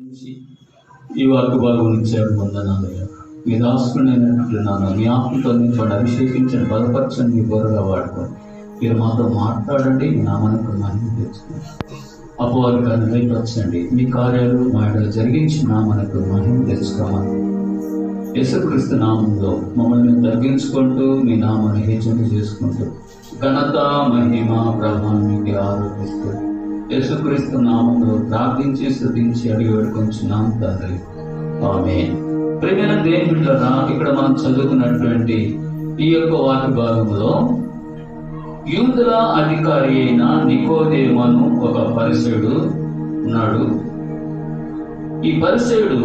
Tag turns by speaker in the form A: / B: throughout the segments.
A: ఈ వాక్య భాగం ఇచ్చారు. వందనాలయ్యా. మీ దాసుకునేటట్లున్నాను. మీ ఆత్మతో నింపండి, అభిషేకించిన బలపరచని మీ గౌరవగా వాడుకోండి. మీరు మాతో మాట్లాడండి. మీ నామానికి మహిమ తెచ్చుకోండి. అపవాదికాన్ని భయపరచండి. మీ కార్యాలు మా ఎడల జరిగించి నామానికి మహిమ తెచ్చుకోమని యేసుక్రీస్తు నామంలో మమ్మల్ని తగ్గించుకుంటూ మీ నామాన్ని హెచ్చరిక చేసుకుంటూ ఘనత మహిమ ప్రభావం మీకు ఆరోపిస్తూ యేసుక్రీస్తు నామంలో ప్రార్థించి స్తుతించి అడిగి వేడుకొంచున్నాం తండ్రి. ఆమేన్. ప్రియమైన దేవుని బిడ్డలారా, ఇక్కడ మనం చదువుకున్నటువంటి ఈ యొక్క వాక్య భాగంలో యూదుల అధికారి అయిన నికోదేమను ఒక పరిసయుడు ఉన్నాడు. ఈ పరిసయుడు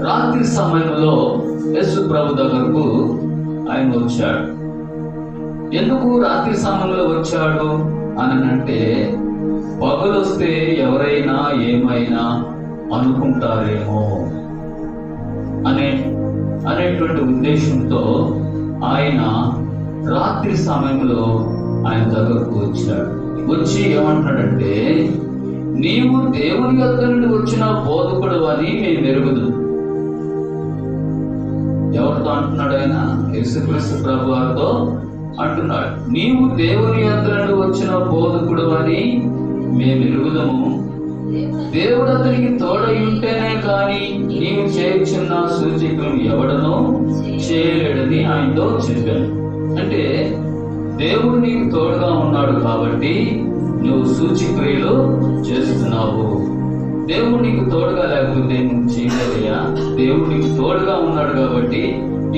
A: రాత్రి సమయంలో యేసు ప్రభు దగ్గరకు ఆయన వచ్చాడు. ఎందుకు రాత్రి సమయంలో వచ్చాడు అనంటే, పగలొస్తే ఎవరైనా ఏమైనా అనుకుంటారేమో అనేటువంటి ఉద్దేశంతో ఆయన రాత్రి సమయంలో ఆయన దగ్గరకు వచ్చాడు. వచ్చి ఏమంటాడంటే, నీవు దేవుని యొద్ద నుండి వచ్చిన బోధకుడు అని మేము ఎరుగుదు. ఎవరితో అంటున్నాడు ఆయన? యేసుక్రీస్తు ప్రభు వారితో అంటున్నాడు. నీవు దేవుని యొద్ద నుండి వచ్చిన బోధకుడు అని మేము ఎరుగుదము. దేవుడు అతనికి తోడై ఉంటేనే కానీ నీవు చేయుచున్న సూచకులు ఎవడనో చేయలేడని ఆయనతో చెప్పాను. అంటే దేవుడు నీకు తోడుగా ఉన్నాడు కాబట్టి నువ్వు సూచక్రియలు చేస్తున్నావు. దేవుడు నీకు తోడుగా లేకపోతే నువ్వు చేయలేదయ్యా. దేవుడు నీకు తోడుగా ఉన్నాడు కాబట్టి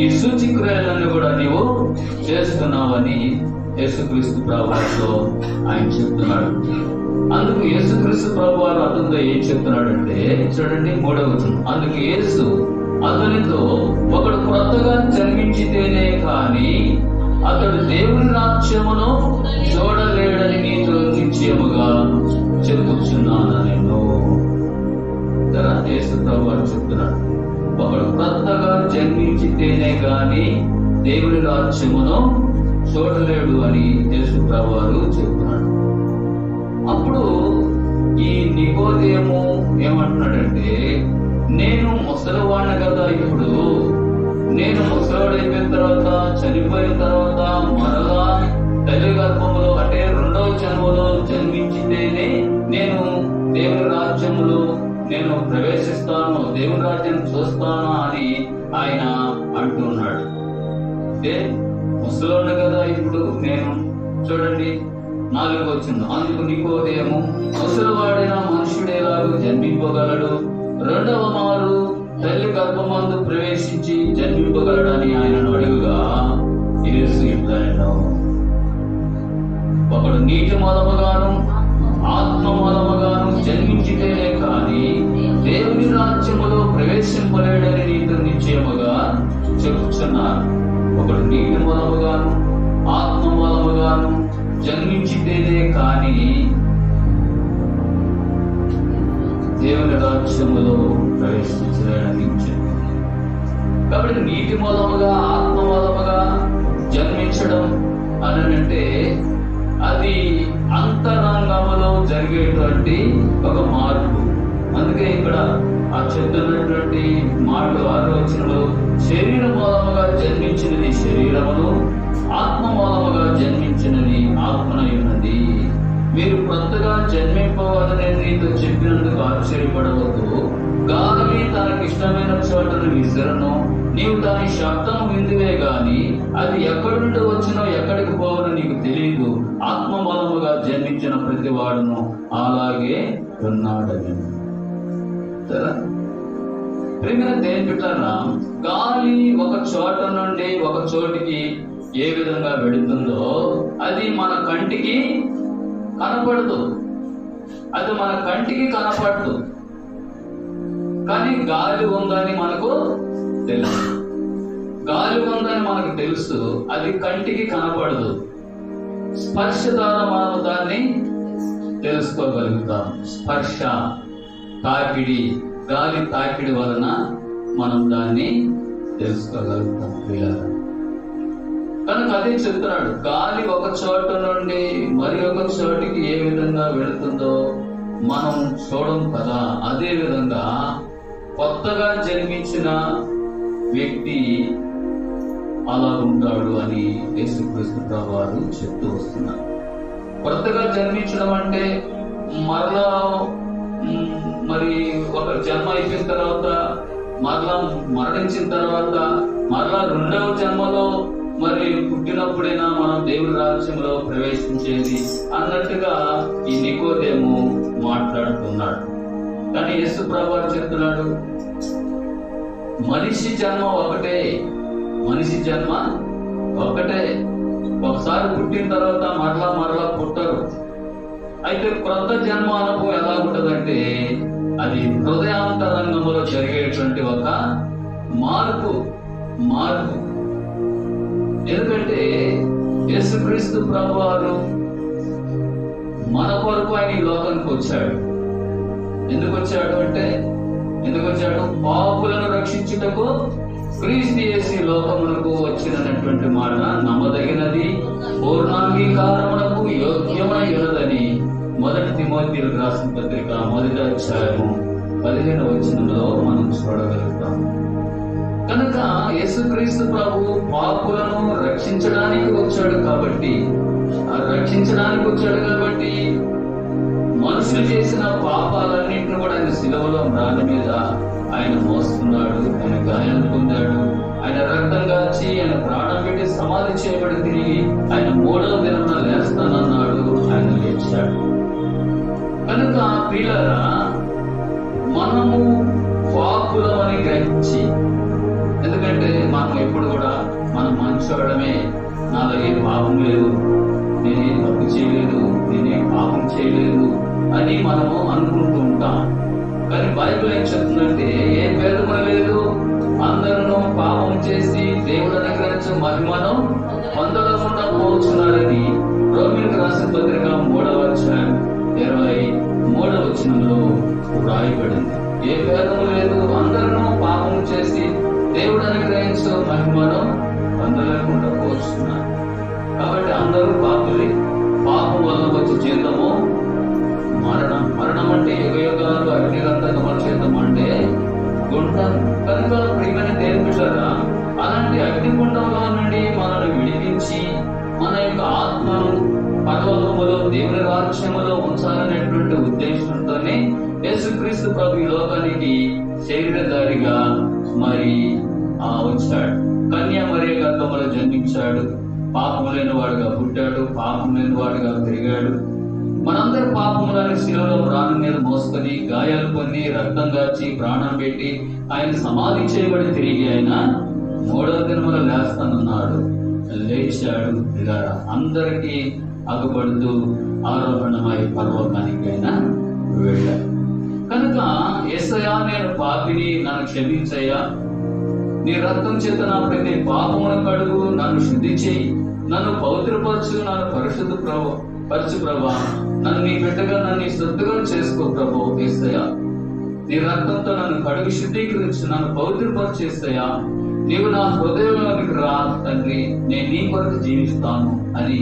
A: ఈ సూచక్రియలను కూడా నీవు చేస్తున్నావని యేసుక్రీస్తు ప్రభువారితో ఆయన చెప్తున్నాడు. అందుకు యేసుక్రీస్తు ప్రభువారు అతనితో ఏం చెప్తున్నాడంటే, చూడండి 3వ వచనం. అందుకు యేసు అతనితో, ఒకడు క్రొత్తగా జన్మించితేనే కానీ అతడు దేవుని రాజ్యమును చూడలేడని నీతో నిశ్చయముగా చెప్పుచున్నాను నేను. యేసు ప్రభువారు చెప్తున్నాడు, ఒకడు క్రొత్తగా జన్మించితేనే కానీ దేవుని రాజ్యమును చూడలేడు అని యేసు ప్రభువారు చెప్తున్నాడు. అప్పుడు ఈ నికోదేము ఏమంటున్నాడంటే, నేను ముసలివాడిని కదా, ఇప్పుడు నేను ముసలివాడైపోయిన తర్వాత, చనిపోయిన తర్వాత మరలా తల్లి గర్భంలో అంటే 2వ జన్మలో జన్మించితేనే నేను దేవుని రాజ్యములో నేను ప్రవేశిస్తాను, దేవుని రాజ్యాన్ని చూస్తాను అని ఆయన అంటున్నాడు. అంటే ముసలివాడిని కదా ఇప్పుడు నేను. చూడండి 4వ వచనం. అందుకు నికోదేము, ముసలివాడైన మనుషుడేలాగా జన్మింపగలడు? 2వ మారు తల్లి గర్భమందు ప్రవేశించి జన్మింపగలడని ఆయనను అడుగుగా యేసు ఇట్లనెను, ఒకడు నీటి మూలముగాను ఆత్మ మూలముగాను జన్మించితేనే కానీ దేవుని రాజ్యములో ప్రవేశింపలేడని నీతో నిశ్చయముగా చెప్పుచున్నాను. ఒకడు నీటి మూలముగాను ఆత్మ మూలముగాను జన్మించితేనే కానీ దేవుని రాజ్యములో ప్రవేశించలేడని చెప్పి. కాబట్టి నీటి మూలముగా ఆత్మ మూలముగా జన్మించడం అనంటే అది అంతరంగములో జరిగేటువంటి ఒక మార్పు. అందుకే ఇక్కడ ఆ చెప్తున్నటువంటి మాటలు 6వ వచనంలో, శరీర మూలముగా జన్మించినది శరీరమును, ఆత్మ మూలముగా జన్మించినది ఆత్మనై ఉన్నది. మీరు కొత్తగా జన్మింపవాలని నీతో చెప్పినందుకు ఆశ్చర్యపడవద్దు. గాలి తనకిష్టమైన చోటను విసిరను, నీవు దాని శబ్దం విందువే గాని అది ఎక్కడి నుండి వచ్చినో ఎక్కడికి పోవనో నీకు తెలియదు. ఆత్మ మూలముగా జన్మించిన ప్రతి వాడును అలాగే ఉన్నాడని. ప్రియమైన దేవుని బిడ్డలారా, గాలి ఒక చోట నుండి ఒక చోటికి ఏ విధంగా వెళుతుందో అది మన కంటికి కనపడదు. అది మన కంటికి కనపడదు, కానీ గాలి ఉందని మనకు తెలుసు. గాలి ఉందని మనకు తెలుసు, అది కంటికి కనపడదు. స్పర్శ ద్వారా మనం దాన్ని తెలుసుకోగలుగుతాం. స్పర్శ, తాకిడి, గాలి తాకిడి వలన మనం దాన్ని తెలుసుకోగలుగుతాం. కనుక అదే చెప్తున్నాడు, గాలి ఒక చోట నుండి మరి ఒక చోటికి ఏ విధంగా వెళుతుందో మనం చూడం కదా. అదే విధంగా కొత్తగా జన్మించిన వ్యక్తి అలా ఉంటాడు అని యేసుక్రీస్తు ప్రభువారు చెప్తూ వస్తున్నారు. కొత్తగా జన్మించడం అంటే మరలా మరి ఒక జన్మ అయిపోయిన తర్వాత, మరలా మరణించిన తర్వాత, మరలా రెండవ జన్మలో మరి పుట్టినప్పుడైనా మనం దేవుని రాజ్యంలో ప్రవేశించేది అన్నట్టుగా ఈ నికోదేము మాట్లాడుతున్నాడు. కానీ యేసు ప్రభువారు చెప్తున్నాడు, మనిషి జన్మ ఒకటే, మనిషి జన్మ ఒకటే. ఒకసారి పుట్టిన తర్వాత మరలా పుట్టరు. అయితే క్రొత్త జన్మ అనుభవం ఎలా ఉంటదంటే అది హృదయాంతరంగంలో జరిగేటువంటి ఒక మార్పు. ఎందుకంటే యేసుక్రీస్తు ప్రభువారు మన కొరకు ఆయన ఈ లోకానికి వచ్చాడు. ఎందుకు వచ్చాడు? పాపులను రక్షించుటకు క్రీస్తు యేసు లోకమునకు వచ్చినటువంటి మాట నమ్మదగినది, పూర్ణాంగీకారమునకు యోగ్యమైనదని 1 తిమోతియులకు రాసిన పత్రిక 1వ అధ్యాయము 15వ వచనంలో మనం చూడగలుగుతాం. కనుక యేసుక్రీస్తు ప్రభు పాపులను రక్షించడానికి వచ్చాడు కాబట్టి మనుషులు చేసిన పాపాలన్నింటిని కూడా ఆయన శిలువలో రాళ్ళ మీద ఆయన మోస్తున్నాడు. ఆయన గాయాలు పొందాడు, ఆయన రక్తం గార్చి ఆయన ప్రాణం పెట్టి సమాధి చేయబడి తిరిగి ఆయన 3వ దినమున లేస్తానన్నాడు. ఆయన లేచాడు. కనుక ప్రియులారా, మనము పాపులమని గ్రహించి, ఎందుకంటే మనం ఎప్పుడు కూడా మనం మంచోడమే, నాలో ఏ పాపం లేదు, నేనేం తప్పు చేయలేదు, నేనేం పాపం చేయలేదు అని మనము అనుకుంటూ ఉంటాం. కానీ బైబిల్ ఏం చెప్తుందంటే ఏ భేదము లేదు, అందరూ పాపం చేసి దేవుడు అనుగ్రహించిన మహిమను పొందకుండా పోతున్నారని రోమీయులకు రాసిన పత్రిక 3వ అధ్యాయం 23వ వచనంలో రాయబడింది. ఏ భేదము లేదు, అందరూ పాపం చేసి దేవుడు అనుగ్రహించిన మహిమను పొందలేకుండా పోతున్నారు. కాబట్టి అందరూ పాపులే. పాపం వల్ల వచ్చే జీతము మరణం అంటే యుగయుగాలు అగ్నిగంధకముల జీతం అంటే గుండం. కనుక ప్రియమైన దేవుని బిడ్డలారా, అలాంటి అగ్నిగుండంలో నుండి మనల్ని విడిపించి మన యొక్క ఆత్మను పరలోకములో దేవుని రాజ్యములో ఉంచాలనేటువంటి ఉద్దేశంతోనే యేసుక్రీస్తు ప్రభు ఈ లోకానికి శరీరధారిగా మరి వచ్చాడు. కన్యా మరియ గర్భములో జన్మించాడు, పాపము లేని వాడుగా పుట్టాడు, పాపం లేని వాడుగా పెరిగాడు. మనందరి పాపములను శిలువలో ప్రాణం మీద మోసుకొని గాయాలు పొంది రక్తం గార్చి ప్రాణం పెట్టి ఆయన సమాధి చేయబడి తిరిగి ఆయన 3వ దినమున లేస్తానన్నాడు. లేచాడు. ఇలా అందరికీ అగుపడుతూ ఆరోహణమై పరలోకానికి ఆయన వెళ్ళాడు. కనుక యేసయ్యా, నేను పాపిని, నన్ను క్షమించయ్యా, నీ రక్తం చేత నా ప్రతి పాపమును కడుగు, నన్ను శుద్ధి చేయి, నన్ను పవిత్రపరచు, నన్ను పరిశుద్ధ పరచు ప్రభా, నన్ను నీ బిడ్డగా నన్ను శ్రద్ధగా చేసుకో ప్రభు. యేసయ్యా, నీ రక్తంతో నన్ను కడుగు శుద్ధీకరించు, నన్ను పవిత్రపరిచేసయ్యా, నీవు నా హృదయంలోనికి రా తండ్రి, నేను నీ కొరకు జీవిస్తాను అని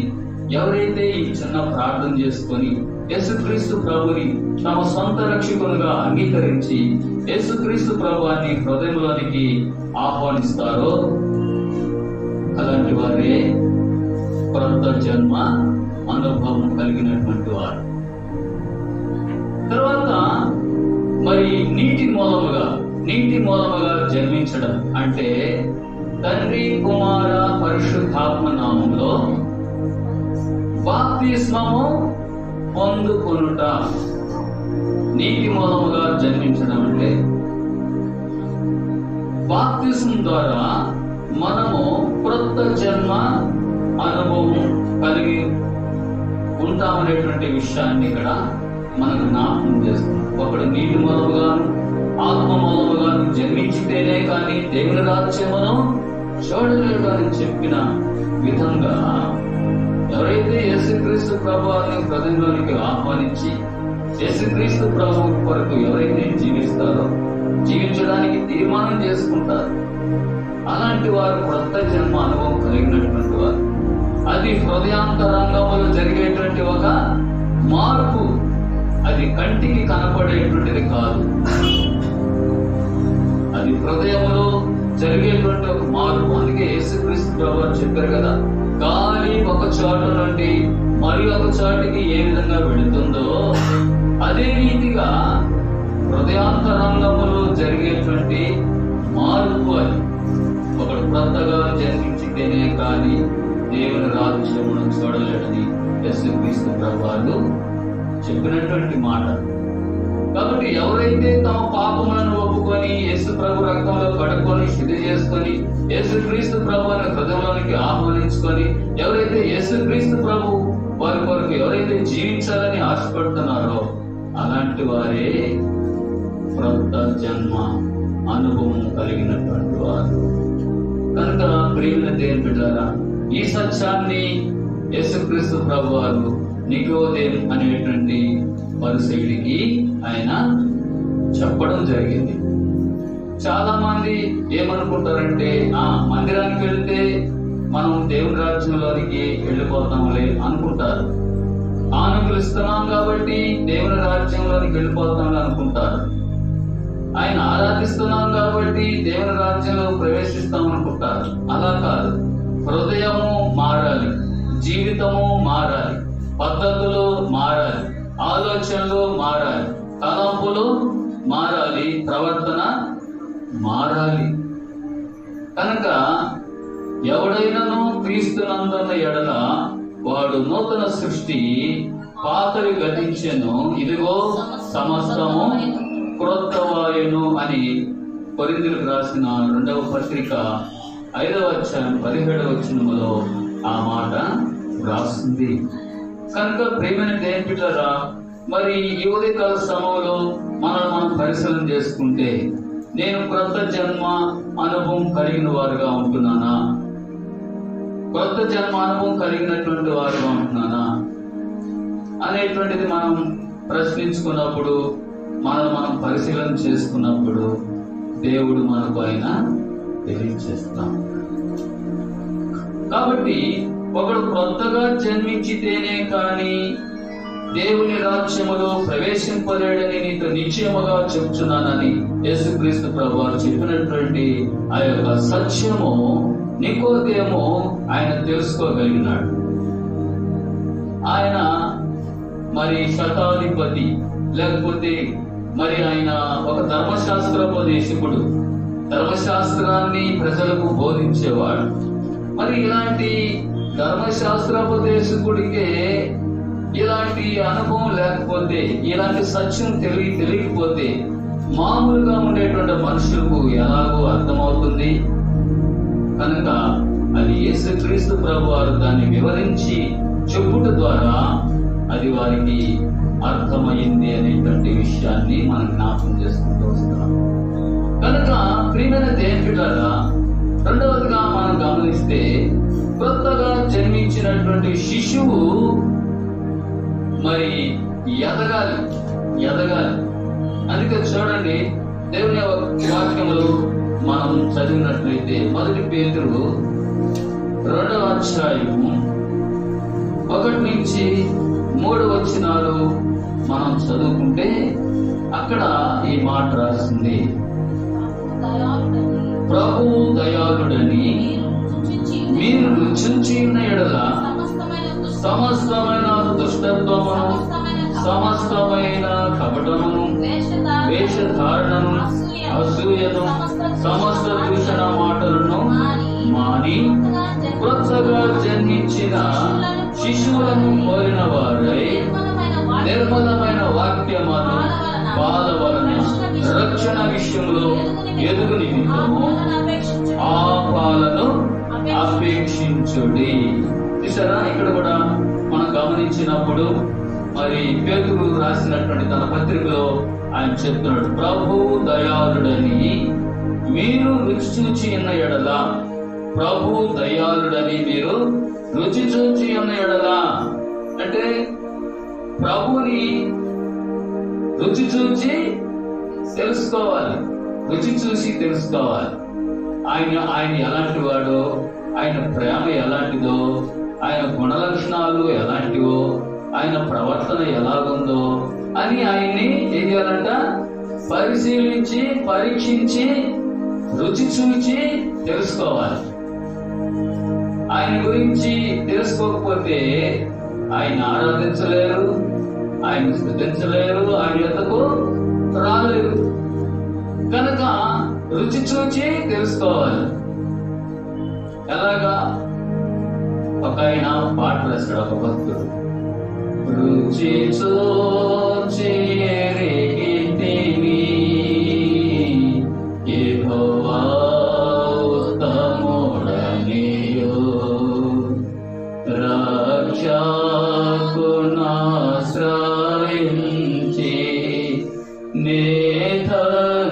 A: ఎవరైతే ఈ చిన్న ప్రార్థన చేసుకొని యేసుక్రీస్తు ప్రభుని తమ సొంత రక్షకులుగా అంగీకరించి యేసుక్రీస్తు ప్రభువాన్ని హృదయంలోనికి ఆహ్వానిస్తారో అలాంటి వారే క్రొత్త జన్మ అనుభవం కలిగినటువంటి వారు. తర్వాత మరి నీటి మూలముగా జన్మించడం అంటే తండ్రి, కుమార, పరిశుద్ధాత్మ నామములో బాప్తిస్మము పొందుకొనుట. నీటి మూలముగా జన్మించడం అంటే బాప్తిస్మం ద్వారా మనము క్రొత్త జన్మ అనుభవం కలిగి ఉంటామనేటువంటి విషయాన్ని ఇక్కడ మనకు జ్ఞాపకం చేస్తుంది. ఒకడు నీటి మూలముగాను ఆత్మ మూలముగాను జన్మించితేనే కానీ దేవుని రాజ్యమును చూడలేడు అని చెప్పిన విధంగా ఎవరైతే యేసుక్రీస్తు ప్రభువుని హృదయంలోనికి ఆహ్వానించి యేసుక్రీస్తు ప్రభువు కొరకు ఎవరైతే జీవిస్తారో, జీవించడానికి తీర్మానం చేసుకుంటారు, అలాంటి వారు క్రొత్త జన్మ అనుభవం కలిగినటువంటి వారు. అది హృదయాంతరంగంలో జరిగేటువంటి ఒక మార్పు. అది కంటికి కనపడేటువంటిది కాదు. అది హృదయంలో జరిగేటువంటి ఒక మార్పు. అందుకే యేసుక్రీస్తు ప్రభువు చెప్పారు కదా, గాలి ఒక చోట నుండి మరి ఒక చోటికి ఏ విధంగా వెళుతుందో అదే రీతిగా హృదయాంతరంగములో జరిగేటువంటి మార్పు అది. ఒకడు కొత్తగా జన్మించితేనే కానీ దేవుని రాజ్యమును చూడలేడని యేసుక్రీస్తు ప్రభువు చెప్పినటువంటి మాట. కాబట్టి ఎవరైతే తమ పాపములను ఒప్పుకొని యేసు ప్రభు రక్తంలో కడుక్కొని శుద్ధి చేసుకొని యేసుక్రీస్తు ప్రభువుని హృదయంలోనికి ఆహ్వానించుకొని ఎవరైతే యేసుక్రీస్తు ప్రభు వారి కొరకు ఎవరైతే జీవించాలని ఆశపడుతున్నారో అలాంటి వారే క్రొత్త జన్మ అనుభవం కలిగినటువంటి వారు. కనుక ప్రియమైన దేవుని బిడ్డలారా, ఈ సత్యాన్ని యేసుక్రీస్తు ప్రభు వారు నికోదేము అనేటువంటి పరిసయుడికి ఆయన చెప్పడం జరిగింది. చాలా మంది ఏమనుకుంటారంటే, మందిరానికి వెళ్తే మనం దేవుని రాజ్యంలోనికి వెళ్ళిపోతాంలే అనుకుంటారు. కానుకలు ఇస్తున్నాం కాబట్టి దేవుని రాజ్యంలోనికి వెళ్ళిపోతామని అనుకుంటారు. ఆయన ఆరాధిస్తున్నాం కాబట్టి దేవుని రాజ్యంలో ప్రవేశిస్తాం అనుకుంటారు. అలా కాదు. హృదయము మారాలి, జీవితము మారాలి, పద్ధతులు మారాలి, ఆలోచనలు మారాలి, తలంపులు మారాలి, ప్రవర్తన మారాలి. కనుక ఎవడైనాను క్రీస్తునందున్న ఎడల వాడు నూతన సృష్టి, పాతవి గతించెను, ఇదిగో సమస్తము క్రొత్తవాయును అని కొరింథీయులకు రాసిన 2వ పత్రిక 5వ అధ్యాయం 17వ వచనములో ఆ మాట రాస్తుంది. కనుక ప్రియమైన దేవుని బిడ్డలారా, మరి ఈ ఉదయకాల సమయంలో మనం పరిశీలన చేసుకుంటే, నేను క్రొత్త జన్మ అనుభవం కలిగిన వారుగా ఉంటున్నానా? క్రొత్త జన్మ అనుభవం కలిగినటువంటి వారుగా ఉంటున్నానా అనేటువంటిది మనం ప్రశ్నించుకున్నప్పుడు, మనం పరిశీలన చేసుకున్నప్పుడు దేవుడు మనకు ఆయన తెలియజేస్తాం. కాబట్టి ఒకడు కొత్తగా జన్మించితేనే కానీ దేవుని రాజ్యములో ప్రవేశింపలేడని నీతో నిశ్చయముగా చెప్తున్నానని యేసుక్రీస్తు ప్రభువు చెప్పినటువంటి ఆ యొక్క సత్యము నికోదేము ఆయన తెలుసుకోగలిగినాడు. ఆయన మరి శతాధిపతి, లేకపోతే మరి ఆయన ఒక ధర్మశాస్త్రోపదేశకుడు, ధర్మశాస్త్రాన్ని ప్రజలకు బోధించేవాడు. మరి ఇలాంటి ధర్మశాస్త్రోపదేశకుడికే ఇలాంటి అనుభవం లేకపోతే, ఇలాంటి సత్యం తెలియకపోతే మామూలుగా ఉండేటువంటి మనుషులకు ఎలాగో అర్థమవుతుంది. కనుక అది యేసుక్రీస్తు ప్రభు వారు దాన్ని వివరించి చెప్పుట ద్వారా అది వారికి అర్థమైంది అనేటువంటి విషయాన్ని మనం జ్ఞాపకం చేసుకుంటూ వస్తున్నాం. కనుక ప్రియమైన దేవుని బిడ్డలారా, రెండవదిగా మనం గమనిస్తే, కొత్తగా జన్మించినటువంటి శిశువు మరి ఎదగాలి. అందుకే చూడండి, దేవుని వాక్యములు మనం చదివినట్లయితే 1 పేతురు 2వ అధ్యాయము 1 నుంచి 3 వచనాలు మనం చదువుకుంటే అక్కడ ఈ మాట రాసింది, ప్రభువు దయాళుడని మీరు రుచించి ఉన్న ఎడల సమస్తమైన దుష్టత్వమును, సమస్తమైన కపటమును, వేషధారణను, అసూయను, సమస్త దూషణ మాటలను మాని కొత్తగా జన్మించిన శిశువులను కోరిన వారై నిర్మలమైన వాక్యమును బాధ వలన రక్షణ విషయంలో ఎదుగు నిమిత్తము ఆ పాలను అపేక్షించుడి. చూసారా, ఇక్కడ కూడా మనం గమనించినప్పుడు మరి పేతురు రాసినటువంటి తన పత్రికలో ఆయన చెప్తున్నాడు, ప్రభువు దయాళుడని మీరు రుచి చూచి ఉన్న ఎడల, ప్రభువు దయాళుడని మీరు రుచి చూచి ఉన్న ఎడల అంటే ప్రభువుని రుచి చూచి తెలుసుకోవాలి, రుచి చూసి తెలుసుకోవాలి. ఆయన ఎలాంటి వాడో, ఆయన ప్రేమ ఎలాంటిదో, ఆయన గుణ లక్షణాలు ఎలాంటివో, ఆయన ప్రవర్తన ఎలాగుందో అని ఆయన్ని ఏం చేయాలంట? పరిశీలించి, పరీక్షించి, రుచి చూచి తెలుసుకోవాలి. ఆయన గురించి తెలుసుకోకపోతే ఆయన ఆరాధించలేరు, ఆయన స్తుతించలేరు, ఆయన యొద్దకు రాలేరు. కనుక రుచి చూచి తెలుసుకోవాలి. ఎలాగా? ఒక ఆయన పాట రాశాడు, ఒక భక్తుడు. రుచి చూచి ఎరిగితిని యెహోవా ఉత్తముడనియు, రక్షకునాశ్రయించి నే ధన్యుడనైతిని.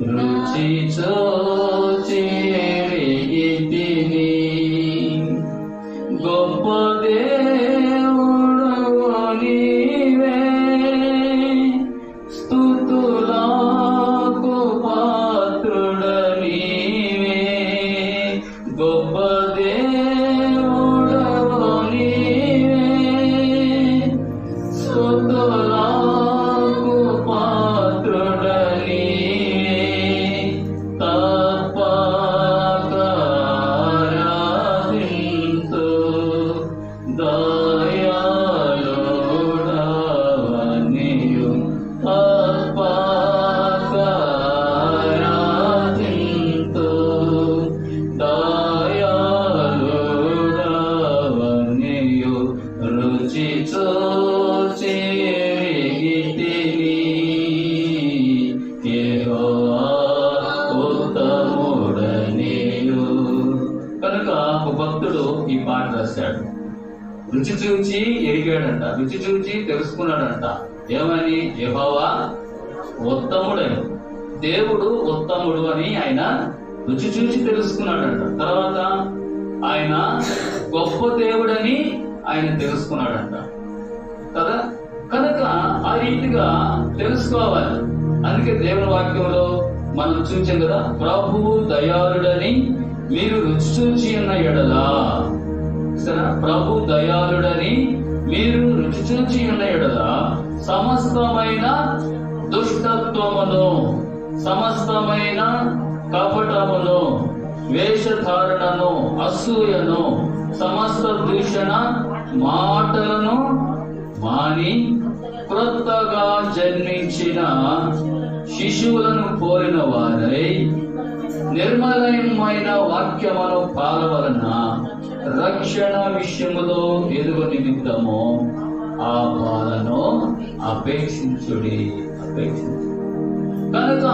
A: రుచి చూచి ఎరిగితిని గొప్ప దేవుడవు నీవే, స్తుతులకు పాత్రుడ నీవే. గొప్ప దేవుడవు నీవే, స్తుతులకు పాత్రుడ నీవే. తప్పక ఆరాధింతు దయాళుడవనియు. తప్పక ఆరాధింతు దయాళుడవనియు. రుచి చూచి ఎరిగితిని యెహోవా ఉత్తముడనియు. కనుక ఒక భక్తుడు ఈ పాట రాశాడు. రుచి చూచి ఎరిగాడంట, రుచి చూచి తెలుసుకున్నాడంట. ఏమని? యెహోవా ఉత్తముడని, దేవుడు ఉత్తముడు అని ఆయన రుచి చూచి తెలుసుకున్నాడంట. తర్వాత ఆయన గొప్ప దేవుడని ఆయన తెలుసుకున్నాడంట కదా. కనుక ఆ రీతిగా తెలుసుకోవాలి. అందుకే దేవుని వాక్యంలో మనం చూసాం కదా, ప్రభువు దయాళుడని మీరు రుచి చూచి ఉన్న ఎడలా. సరే, ప్రభు దయాళుడని మీరు రుచి చూచి ఉన్న ఎడల సమస్తమైన దుష్టత్వమును, సమస్తమైన కపటమును, వేషధారణను, అసూయను, సమస్త దూషణ మాటలను మాని క్రొత్తగా జన్మించిన శిశువులను కోరిన వారై నిర్మలమైన వాక్యమును పాలవలన రక్షణ విషయములో ఎదుగు నిమిత్తము ఆ పాలను అపేక్షించుడి. కనుక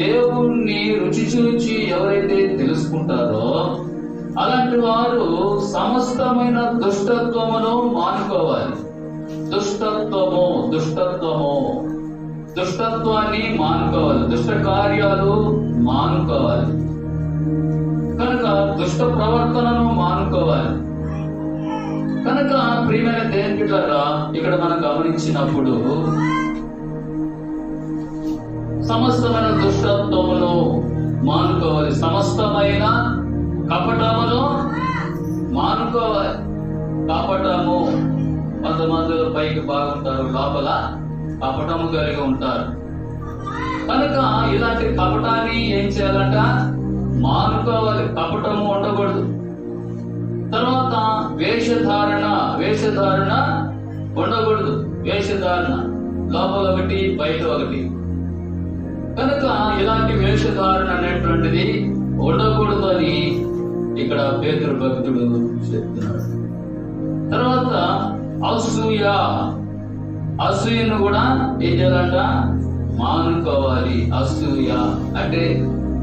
A: దేవుణ్ణి రుచి చూచి ఎవరైతే తెలుసుకుంటారో అలాంటి వారు సమస్తమైన దుష్టత్వమును మానుకోవాలి. దుష్టత్వాన్ని మానుకోవాలి, దుష్ట కార్యాలు మానుకోవాలి. కనుక దుష్ట ప్రవర్తనను మానుకోవాలి. కనుక ప్రియమైన దేవుని బిడ్డలారా, ఇక్కడ మనం గమనించినప్పుడు సమస్తమైన దుష్టత్వమును మానుకోవాలి, సమస్తమైన కపటమును మానుకోవాలి. కపటము, కొంతమంది పైకి బాగుంటారు, లోపల కపటము కలిగి ఉంటారు. కనుక ఇలాంటి కపటాన్ని ఏం చేయాలంట? మానుకోవాలి, కపటము ఉండకూడదు. తర్వాత వేషధారణ ఉండకూడదు. వేషధారణ లోపల ఒకటి, బయట ఒకటి. కనుక ఇలాంటి వేషధారణ అనేటువంటిది ఉండకూడదు అని ఇక్కడ పేతురు భక్తుడు చెప్తున్నాడు. తర్వాత అసూయను కూడా ఏం చేయాలంట? మానుకోవాలి. అసూయ అంటే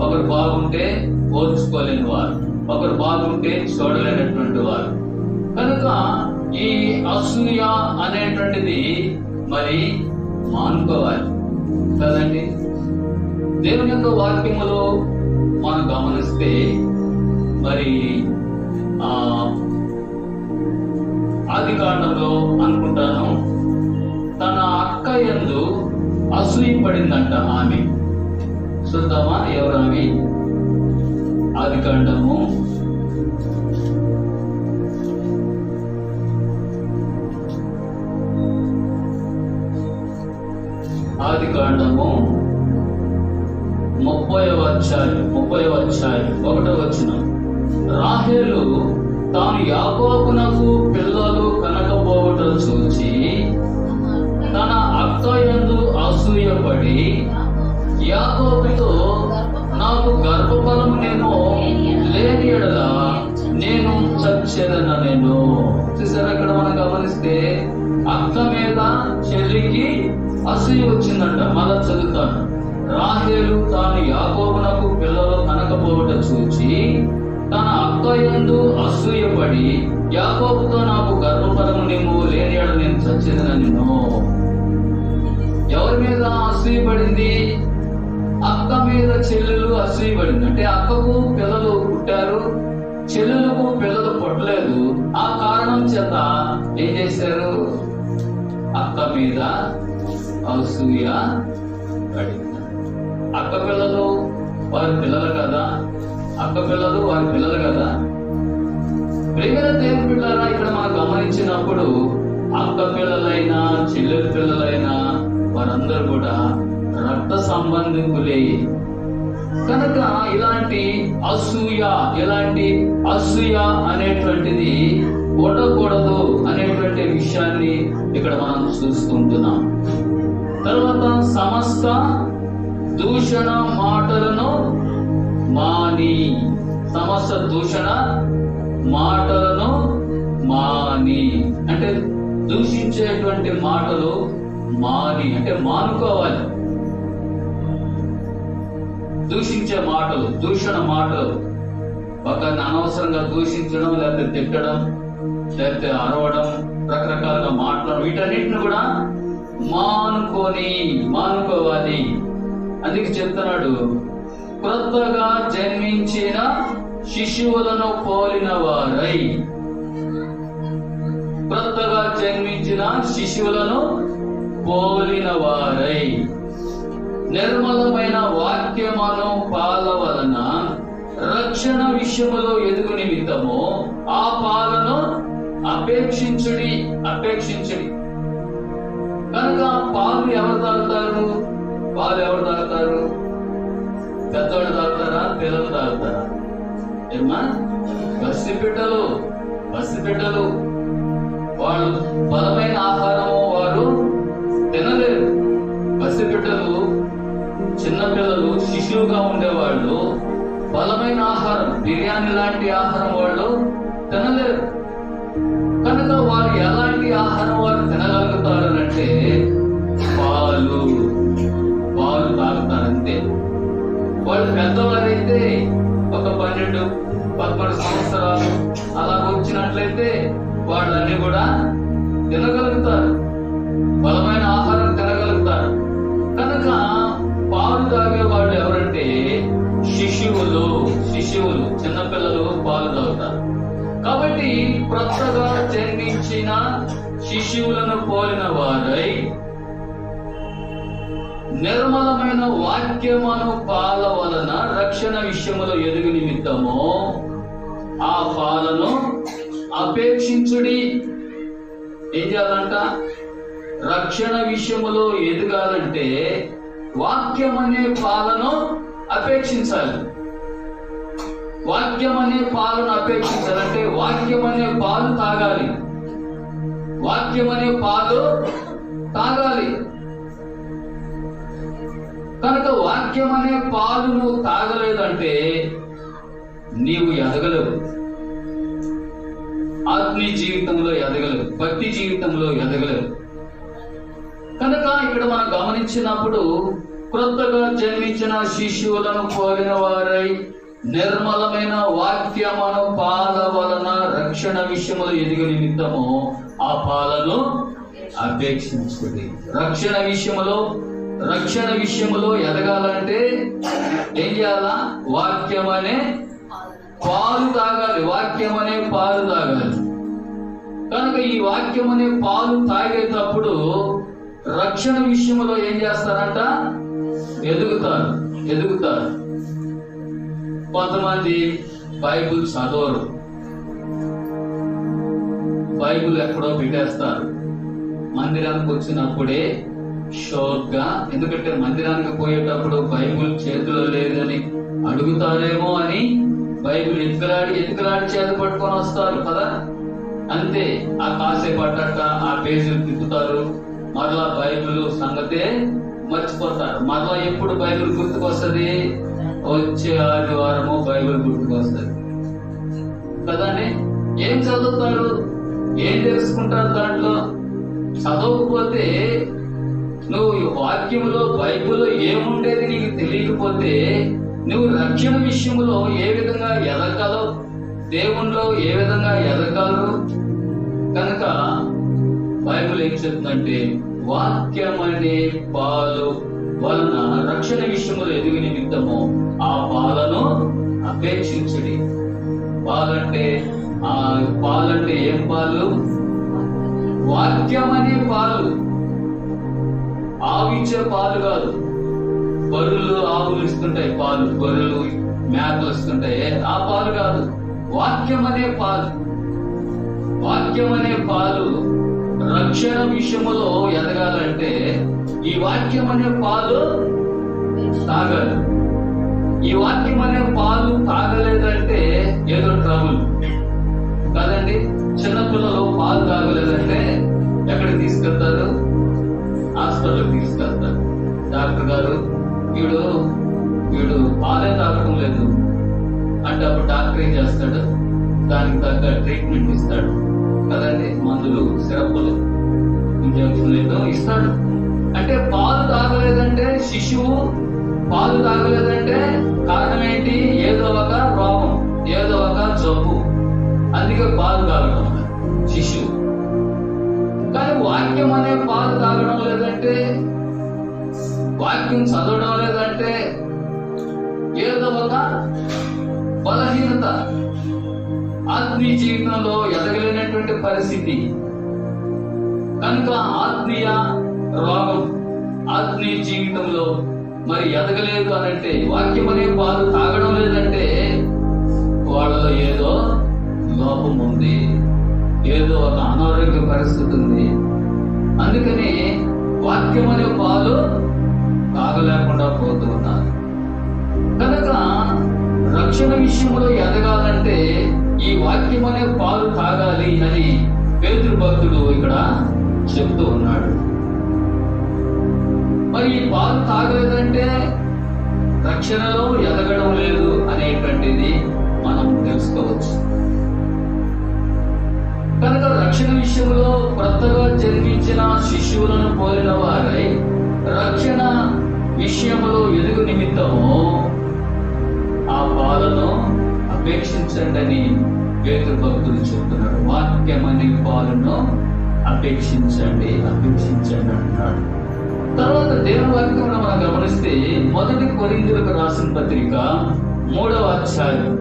A: ఒకరు బాగుంటే ఓర్చుకోలేని వారు, ఒకరు బాగుంటే చూడలేనటువంటి వారు. కనుక ఈ అసూయ అనేటువంటిది మరి మానుకోవాలి కదండి. దేవుని యొక్క వాక్యములో మనం గమనిస్తే మరి ఆది కాండంలో అనుకుంటాను, తన అక్క యందు అసూయ పడిందంట ఆమె. చూద్దామా ఎవరు ఆమె? ఆది కాండము 6 కాండము 30వ అధ్యాయం 1వ వచనం. రాహేలు తాను యాకోబునకు పిల్లలు కనకపోవట చూచి తన అక్క యందు అసూయపడి యాకోబుతో, నాకు గర్భఫలమునేమో లేని యెడల నేను చచ్చెదనెను. చూసారా, ఇక్కడ మనం గమనిస్తే అక్క మీద చెల్లికి అసూయ వచ్చిందంట. మళ్ళా చదువుతాను. రాహేలు తాను యాకోబునకు పిల్లలు కనకపోవట చూచి తన అక్క యందు అసూయపడి యాకోబుతో, నాకు గర్భఫలమునేమో లేని యెడల నేను చచ్చెదనెను. ఎవరి మీద అసూయపడింది? అక్క మీద చెల్లెలు అసూయపడింది. అంటే అక్కకు పిల్లలు పుట్టారు, చెల్లెలకు పిల్లలు పుట్టలేదు. ఆ కారణం చేత ఏం చేశారు? అక్క మీద అసూయ పడింది. అక్క పిల్లలు వారి పిల్లలు కదా, అక్క పిల్లలు వారి పిల్లలు కదా. ప్రియమైన దేవుని బిడ్డలారా, ఇక్కడ మనం గమనించినప్పుడు అక్క పిల్లలైనా చెల్లెలు పిల్లలైనా వారందరూ కూడా రక్త సంబంధికులే. కనుక ఇలాంటి అసూయ అనేటువంటిది ఉండకూడదు అనేటువంటి విషయాన్ని ఇక్కడ మనం చూస్తుంటున్నాం. తర్వాత సమస్త దూషణ మాటలను మాని, సమస్త దూషణ మాటలను మాని అంటే దూషించేటువంటి మాటలు మాని అంటే మానుకోవాలి. దూషించే మాటలు, దూషణ మాటలు, ఒకరిని అనవసరంగా దూషించడం, లేకపోతే తిట్టడం, లేకపోతే అరవడం, రకరకాలుగా మాట్లాడడం, వీటన్నిటిని కూడా మానుకోవాలి. అందుకే చెప్తున్నాడు, క్రొత్తగా జన్మించిన శిశువులను పోలిన వారై, క్రొత్తగా జన్మించిన శిశువులను పోలిన వారై నిర్మలమైన వాక్యమును పాల వలన రక్షణ విషయములో ఎదుగు నిమిత్తము ఆ పాలను అపేక్షించుడి. కనుక పాలు ఎవరు తాగుతారు? పెద్దవాళ్ళు తాగుతారా? పిల్లలు తాగుతారా? ఏమా, పసిబిడ్డలు వాళ్ళు బలమైన ఆహారము వారు తినలేరు. పసిబిడ్డలు, చిన్నపిల్లలు, శిశువుగా ఉండేవాళ్ళు బలమైన ఆహారం, బిర్యానీ లాంటి ఆహారం వాళ్ళు తినలేరు. కనుక వారు ఎలాంటి ఆహారం వారు తినగలుగుతారనంటే పాలు తాగుతారంతే. వాళ్ళు పెద్దవారైతే ఒక 12-13 సంవత్సరాలు అలా వచ్చినట్లయితే వాళ్ళన్నీ కూడా తినగలుగుతారు, బలమైన ఆహారం తినగలుగుతారు. కనుక పాలు తాగే వాళ్ళు ఎవరంటే శిశువులు, చిన్నపిల్లలు పాలు తాగుతారు. కాబట్టి క్రొత్తగా జన్మించిన శిశువులను పోలిన వారై నిర్మలమైన వాక్యమును పాల వలన రక్షణ విషయములో ఎదుగు నిమిత్తము ఆ పాలను అపేక్షించుడి. ఏం చేయాలంట? రక్షణ విషయములో ఎదగాలంటే వాక్యం అనే పాలను అపేక్షించాలి. వాక్యం అనే పాలను అపేక్షించాలంటే వాక్యం అనే పాలు తాగాలి. కనుక వాక్యం అనే పాలు నువ్వు తాగలేదంటే నీవు ఎదగలేవు, ఆత్మీయ జీవితంలో ఎదగలేవు, భక్తి జీవితంలో ఎదగలేవు. కనుక ఇక్కడ మనం గమనించినప్పుడు క్రొత్తగా జన్మించిన శిశువులను పోలిన వారై నిర్మలమైన వాక్యమును పాల వలన రక్షణ విషయములు ఎదుగు నిమిత్తము ఆ పాలను అపేక్షించుడి. రక్షణ విషయములో ఎదగాలంటే ఏం చేయాలా? వాక్యం అనే పాలు తాగాలి. కనుక ఈ వాక్యం అనే పాలు తాగేటప్పుడు రక్షణ విషయంలో ఏం చేస్తారంట? ఎదుగుతారు. కొంతమంది బైబిల్ చదవరు, బైబిల్ ఎక్కడో పెట్టేస్తారు. మందిరానికి వచ్చినప్పుడే షోక్గా, ఎందుకంటే మందిరానికి పోయేటప్పుడు బైబిల్ చేతిలో లేదని అడుగుతారేమో అని బైబిల్ ఎత్తుకలాడి చేత పట్టుకొని వస్తారు కదా. అంతే, ఆ కాసేపు అట్ట ఆ పేజీలు తిప్పుతారు, మరలా బైబిల్ సంగతే మర్చిపోతారు. మరలా ఎప్పుడు బైబిల్ గుర్తుకొస్తుంది? వచ్చే ఆదివారము బైబిల్ గుర్తుకొస్తుంది కదండి. ఏం చదువుతారు, ఏం తెలుసుకుంటారు దాంట్లో? చదవకపోతే, నువ్వు వాక్యంలో బైబిల్లో ఏముండేది నీకు తెలియకపోతే నువ్వు రక్షణ విషయంలో ఏ విధంగా ఎదగలవు, దేవుణ్ణిలో ఏ విధంగా ఎదగలరు? కనుక బైబిల్ ఏం చెప్తుందంటే, వాక్యం అనే పాలు వలన రక్షణ విషయంలో ఎదుగు నిమిత్తము ఆ పాలను అపేక్షించడి. పాలంటే ఏం పాలు? వాక్యం అనే పాలు. ఆవిచ్చే పాలు కాదు. బర్రెలు ఆవులు ఇస్తుంటాయి పాలు, గొర్రెలు మేకలు ఇస్తుంటాయి, ఆ పాలు కాదు. వాక్యం అనే పాలు. వాక్యం అనే పాలు రక్షణ విషయములో ఎదగాలంటే ఈ వాక్యం అనే పాలు తాగాలి. ఈ వాక్యం అనే పాలు తాగలేదంటే ఏదో ట్రబుల్ కదండి. చిన్నపిల్లలు పాలు తాగలేదంటే ఎక్కడికి తీసుకెళ్తారు? హాస్పిటల్కి తీసుకెళ్తారు. డాక్టర్ గారు వీడు పాలే తాగడం లేదు అంటే అప్పుడు డాక్టర్ ఏం చేస్తాడు? దానికి తగ్గ ట్రీట్మెంట్ ఇస్తాడు కదండి. మందులు, సిరప్పులు, ఇంజక్షన్లు ఏదో ఇస్తాడు. అంటే పాలు తాగలేదంటే, శిశువు పాలు తాగలేదంటే కారణం ఏంటి? ఏదో ఒక రోగం, ఏదో ఒక జబ్బు. అందుకే పాలు తాగడం శిశువు. కానీ వాక్యం అనే పాలు తాగడం లేదంటే, వాక్యం చదవడం లేదంటే ఏదో ఒక బలహీనత, ఆత్మీయ జీవితంలో ఎదగలేనటువంటి పరిస్థితి. కనుక ఆత్మీయ రోగం, ఆత్మీయ జీవితంలో మరి ఎదగలేదు అనంటే, వాక్యం అనే పాలు తాగడం లేదంటే వాళ్ళలో ఏదో లోపం ఉంది, ఏదో ఒక అనారోగ్య పరిస్థితి ఉంది. అందుకని వాక్యం అనే పాలు తాగలేకుండా పోతూ ఉన్నారు. కనుక రక్షణ విషయంలో ఎదగాలంటే ఈ వాక్యం అనే పాలు తాగాలి అని పేతురు భక్తుడు ఇక్కడ చెప్తూ ఉన్నాడు. మరి ఈ పాలు తాగలేదంటే రక్షణలో ఎదగడం లేదు అనేటువంటిది మనం తెలుసుకోవచ్చు. కనుక రక్షణ విషయంలో కొత్తగా జన్మించిన శిశువులను పోలిన వారై రక్షణ విషయంలో ఎదుగు నిమిత్తము ఆ పాలను అపేక్షించండి అని పేతురు భక్తుడు చెప్తున్నాడు. వాక్యం అనే పాలను అపేక్షించండి అంటున్నాడు. తర్వాత దేవుని వాక్యం మనం గమనిస్తే 1 కొరింథీయులకు రాసిన పత్రిక 3వ అధ్యాయం,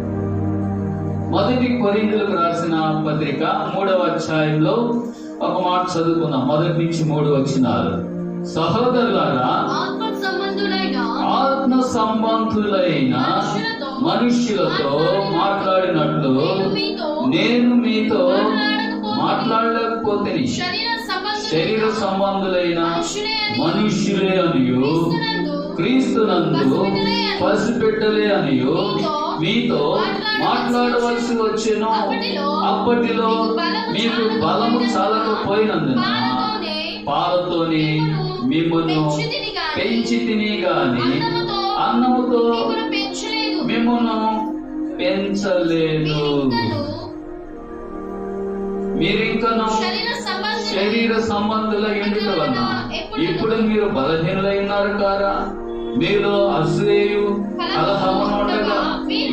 A: 1 కొరింథీయులకు రాసిన పత్రిక 3వ అధ్యాయంలో ఒక మాట చదువుకున్నాం. 1 నుంచి 3 వచనాలు. సహోదరులారా, ఆత్మ సంబంధులైన మనుష్యులతో మాట్లాడినట్లు నేను మీతో మాట్లాడలేకపోతే శరీర సంబంధులైన మనుష్యులే అనియు క్రీస్తునందు పసిపెట్టలే అనియు మీతో మాట్లాడవలసి వచ్చెను. అప్పటిలో మీకు బలము చాలకపోయినందున పాలతోని మిమ్మల్ని పెంచి తిని గాని అన్నముతో మిమ్మల్ని పెంచలేదు. మీరింకను శరీర సంబంధుల ఎందుకు వలన ఇప్పుడు మీరు బలహీనులైనారు కారా? మీలో అసూయయు కలహమునుండగా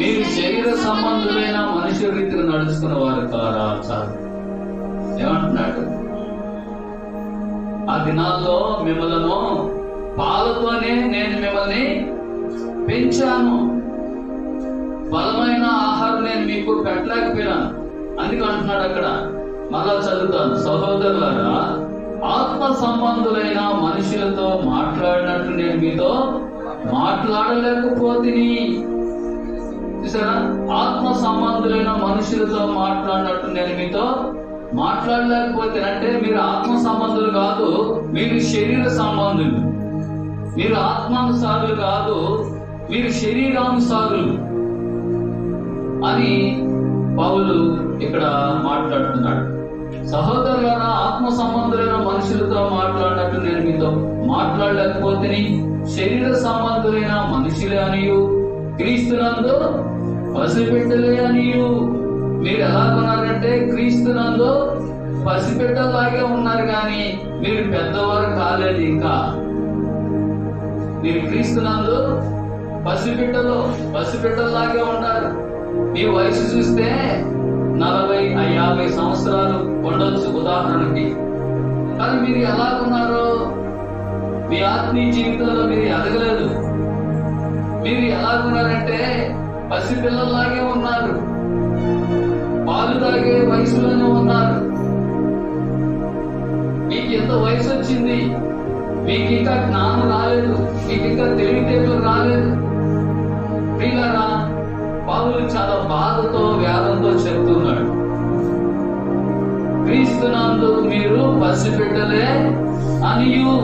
A: మీరు శరీర సంబంధులైన మనుష్య రీతిగా నడుచుకున్న వారు కారా? చాలు. ఏమంటున్నాడు? ఆ దినాల్లో మిమ్మల్ని పాలతోనే నేను మిమ్మల్ని పెంచాను, బలమైన ఆహారం నేను మీకు పెట్టలేకపోయినాను. అందుకే అంటున్నాడు అక్కడ. మళ్ళా చదువుతాను. సహోదరులారా, ఆత్మ సంబంధులైన మనుషులతో మాట్లాడినట్టు నేను మీతో మాట్లాడలేకపోతిని. చూసారా? ఆత్మ సంబంధులైన మనుషులతో మాట్లాడినట్టు నేను మీతో మాట్లాడలేకపోతే అంటే మీరు ఆత్మ సంబంధులు కాదు, మీరు శరీర సంబంధులు. మీరు ఆత్మానుసారులు కాదు, మీరు శరీరానుసారులు అని పౌలు ఇక్కడ మాట్లాడుతున్నాడు. సహోదరులారా, ఆత్మ సంబంధులైన మనుషులతో మాట్లాడినట్టు నేను మీతో మాట్లాడలేకపోతే శరీర సంబంధులైన మనుషులే అనియు క్రీస్తునందు పసిబిడ్డలే అనియు. మీరు ఎలా ఉన్నారంటే క్రీస్తునందు పసిబిడ్డలాగే ఉన్నారు, కానీ మీరు పెద్దవారు కాలేదు. ఇంకా మీరు క్రీస్తునందు పసిబిడ్డలాగే ఉన్నారు. మీ వయసు చూస్తే 40-50 సంవత్సరాలు ఉండొచ్చు ఉదాహరణకి, కానీ మీరు ఎలాగున్నారో మీ ఆత్మీయ జీవితంలో మీరు ఎదగలేదు. మీరు ఎలాగున్నారంటే పసిపిల్లల్లాగే ఉన్నారు, పాలు తాగే వయసులోనే ఉన్నారు. మీకు ఎంత వయసు వచ్చింది, మీకు ఇంకా జ్ఞానం రాలేదు, మీకు ఇంకా తెలివితేటలు రాలేదు. ప్రియులారా, పౌలు చాలా బాధతో వేదంతో చెప్తున్నాడు, క్రీస్తునందు మీరు పసిబిడ్డలే అనియు.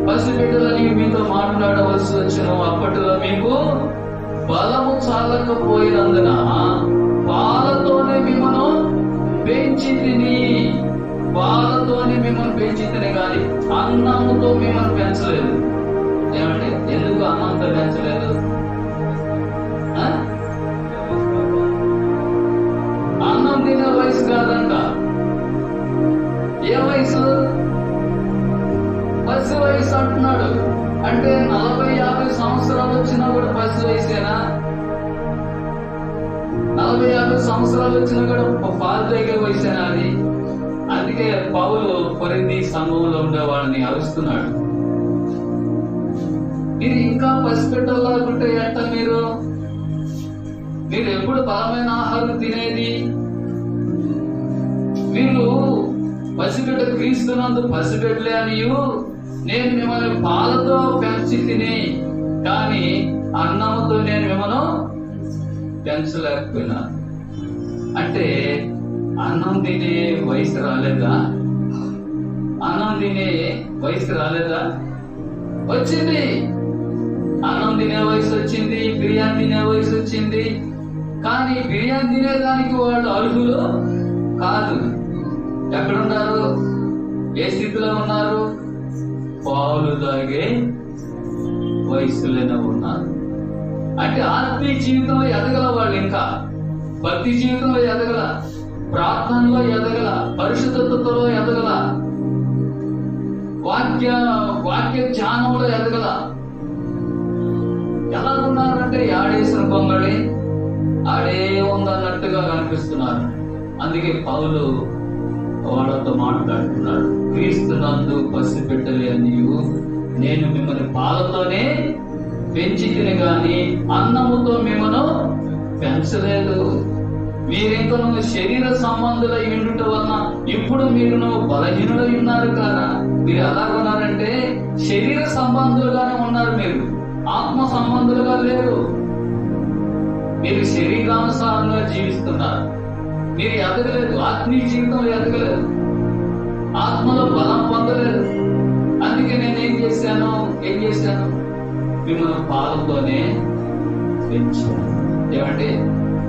A: పసిబిడ్డలని మీతో మాట్లాడవలసి వచ్చిన అప్పటిలో మీకు బలము చాలకపోయినందున పాలతోనే మిమ్మల్ని పెంచి తిని కానీ అన్నముతో మిమ్మల్ని పెంచలేదు. ఏమంటే ఎందుకు అన్నంతో పెంచలేదు? అన్నం తినే వయసు కాదంట. ఏ వయసు? పసి వయసు అంటున్నాడు. అంటే 40-50 సంవత్సరాలు వచ్చినా కూడా పసి వయసేనా? 40-50 సంవత్సరాలు వచ్చినా కూడా పాలు తాగే వయసేనా అది? అందుకే పౌలు కొరింథీ సంఘంలో ఉండే వాళ్ళని అరుస్తున్నాడు, మీరు ఇంకా పసిబిడ్డలాగుంటే ఎట్ట? మీరు ఎప్పుడు బలమైన ఆహారం తినేది? మీరు పసిబిడ్డ క్రీస్తునందు పసిబిడ్డలే అనియు నేను మిమ్మల్ని పాలతో పెంచి తిని, కానీ అన్నముతో నేను మిమ్మల్ని పెంచలేకపోయినా. అంటే అన్నం తినే వయసు రాలేదా? అన్నం తినే వయసు రాలేదా? వచ్చింది. అన్నం తినే వయసు వచ్చింది, బిర్యానీ తినే వయసు వచ్చింది, కానీ బిర్యానీ తినేదానికి వాళ్ళు అర్హులు కాదు. ఎక్కడున్నారు? ఏ స్థితిలో ఉన్నారు? పాలు తాగే వయసులోనే ఉన్నారు. అంటే ఆత్మీయ జీవితంలో ఎదగల వాళ్ళు, ఇంకా భక్తి జీవితంలో ఎదగల, ప్రార్థనలో ఎదగల, పరిశుద్ధతలో ఎదగల, వాక్య ధ్యానంలో ఎదగల. ఎలా ఉన్నారంటే ఆడేసిన పొంగళి ఆడే ఉందన్నట్టుగా కనిపిస్తున్నారు. అందుకే పౌలు వాళ్ళతో మాట్లాడుతున్నాడు, క్రీస్తునందు పసిబిడ్డలే అనియు నేను మిమ్మల్ని పాలతోనే పెంచి తిని గాని అన్నముతో మిమ్మల్ని పెంచలేదు. మీరింకా శరీర సంబంధులై ఉండుట వలన ఇప్పుడు మీరు బలహీనులై ఉన్నారు కదా. మీరు ఎలా ఉన్నారంటే శరీర సంబంధులుగానే ఉన్నారు, మీరు ఆత్మ సంబంధులుగా లేరు. మీరు శరీరానుసారంగా జీవిస్తున్నారు. మీరు ఎదగలేదు, ఆత్మీయ జీవితంలో ఎదగలేదు, ఆత్మలో బలం పొందలేదు. అందుకే నేను ఏం చేశాను మిమ్మల్ని పాలతోనే పెంచాను. ఏమంటే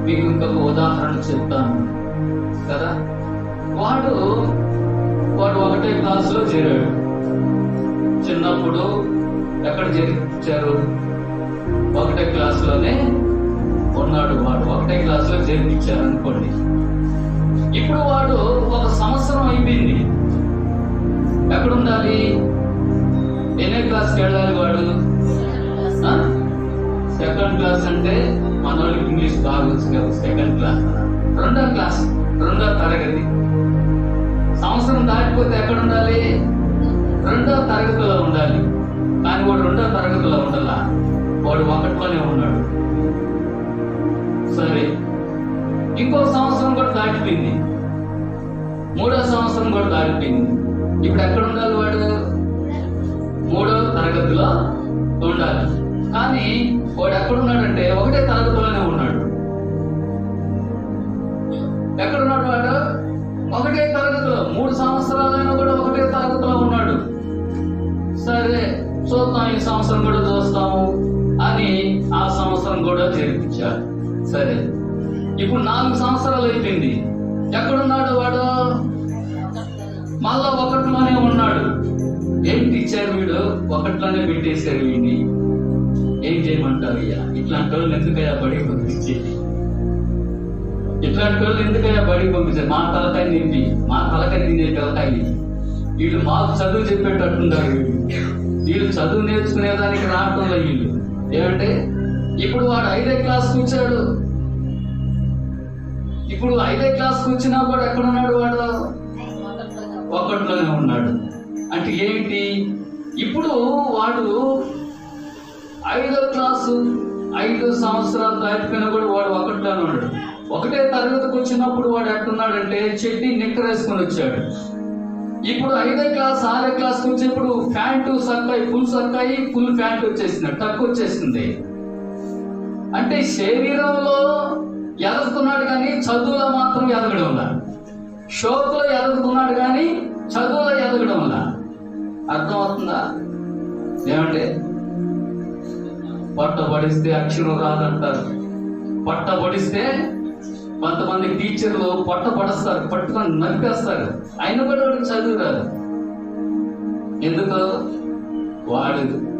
A: మీకు ఇంకొక ఉదాహరణ చెప్తాను కదా. వాడు 1వ క్లాసులో చేరాడు. చిన్నప్పుడు ఎక్కడ చేర్పించారు? 1వ క్లాసులోనే ఉన్నాడు. వాడు 1వ క్లాసులో చేర్పించారు అనుకోండి. ఇప్పుడు వాడు 1 సంవత్సరం అయిపోయింది. ఎక్కడ ఉండాలి? ఎన్నో క్లాస్కి వెళ్ళాలి వాడు? 2nd class. అంటే మన వాళ్ళకి ఇంగ్లీష్ బాగా వచ్చు కదా. 2nd క్లాస్ 2వ క్లాస్, 2వ తరగతి. సంవత్సరం దాటిపోతే ఎక్కడ ఉండాలి? 2వ తరగతిలో ఉండాలి. కానీ వాడు 2వ తరగతిలో ఉండాలా, వాడు 1లోనే ఉన్నాడు. సరే, ఇంకో సంవత్సరం కూడా దాటిపోయింది, 3వ సంవత్సరం కూడా దాటిపోయింది. ఇప్పుడు ఎక్కడ ఉండాలి వాడు? 3వ తరగతిలో ఉండాలి. కానీ వాడు ఎక్కడున్నాడంటే 1వ తరగతిలోనే ఉన్నాడు. ఎక్కడున్నాడు వాడు? ఒకటే తరగతిలో. 3 సంవత్సరాలైనా కూడా ఒకటే తరగతిలో ఉన్నాడు. సరే చూద్దాం, ఈ సంవత్సరం కూడా చూస్తాము అని ఆ సంవత్సరం కూడా చేర్పించాడు. సరే, ఇప్పుడు 4 సంవత్సరాలు అయిపోయింది. ఎక్కడున్నాడు వాడు? మళ్ళా ఒకటిలోనే ఉన్నాడు. ఏంటి ఇచ్చారు వీడు? ఒకటిలోనే పెట్టేశారు వీడిని. ఏం చేయమంటారు? ఇట్లాంటి వాళ్ళు ఎందుకయ్యా బడికి పంపించేది? ఇట్లాంటి వాళ్ళు ఎందుకయ్యా బడికి పంపించారు? మా తలకాయ నింపి, మా తలకాయ తినే తలకాయ. వీళ్ళు మాకు చదువు చెప్పేటట్టున్నారు. వీళ్ళు చదువు నేర్చుకునేదానికి రావటంలో వీళ్ళు ఏమంటే, ఇప్పుడు వాడు 5వ క్లాస్కి వచ్చాడు. ఇప్పుడు 5వ క్లాస్కి వచ్చినా కూడా ఎక్కడున్నాడు వాడు? ఒకటిలోనే ఉన్నాడు. అంటే ఏంటి? ఇప్పుడు వాడు 5వ క్లాసు 5 సంవత్సరాలు దాటిపోయినా కూడా వాడు ఒకటిలోనే ఉన్నాడు. ఒకటే తరగతికి వచ్చినప్పుడు వాడు ఎట్టున్నాడంటే చెట్టి నిక్కర్ వేసుకొని వచ్చాడు. ఇప్పుడు 5వ క్లాస్ 6వ క్లాస్కి వచ్చేప్పుడు ప్యాంటు సక్కాయి, ఫుల్ ప్యాంటు వచ్చేసింది, టక్ వచ్చేసింది. అంటే శరీరంలో ఎదుగుతున్నాడు కానీ చదువులో మాత్రం ఎదగడం వల్ల, షోకులో ఎదుగుతున్నాడు కానీ చదువులో ఎదగడం వల్ల. అర్థమవుతుందా? ఏమంటే పట్టబడిస్తే అక్షరం రాదంటారు. పట్టబడిస్తే కొంతమంది టీచర్లు పట్టబడస్తారు, పట్టుకొని నలిపేస్తారు. అయినా కూడా వాడికి చదువు రాదు. ఎందుకు?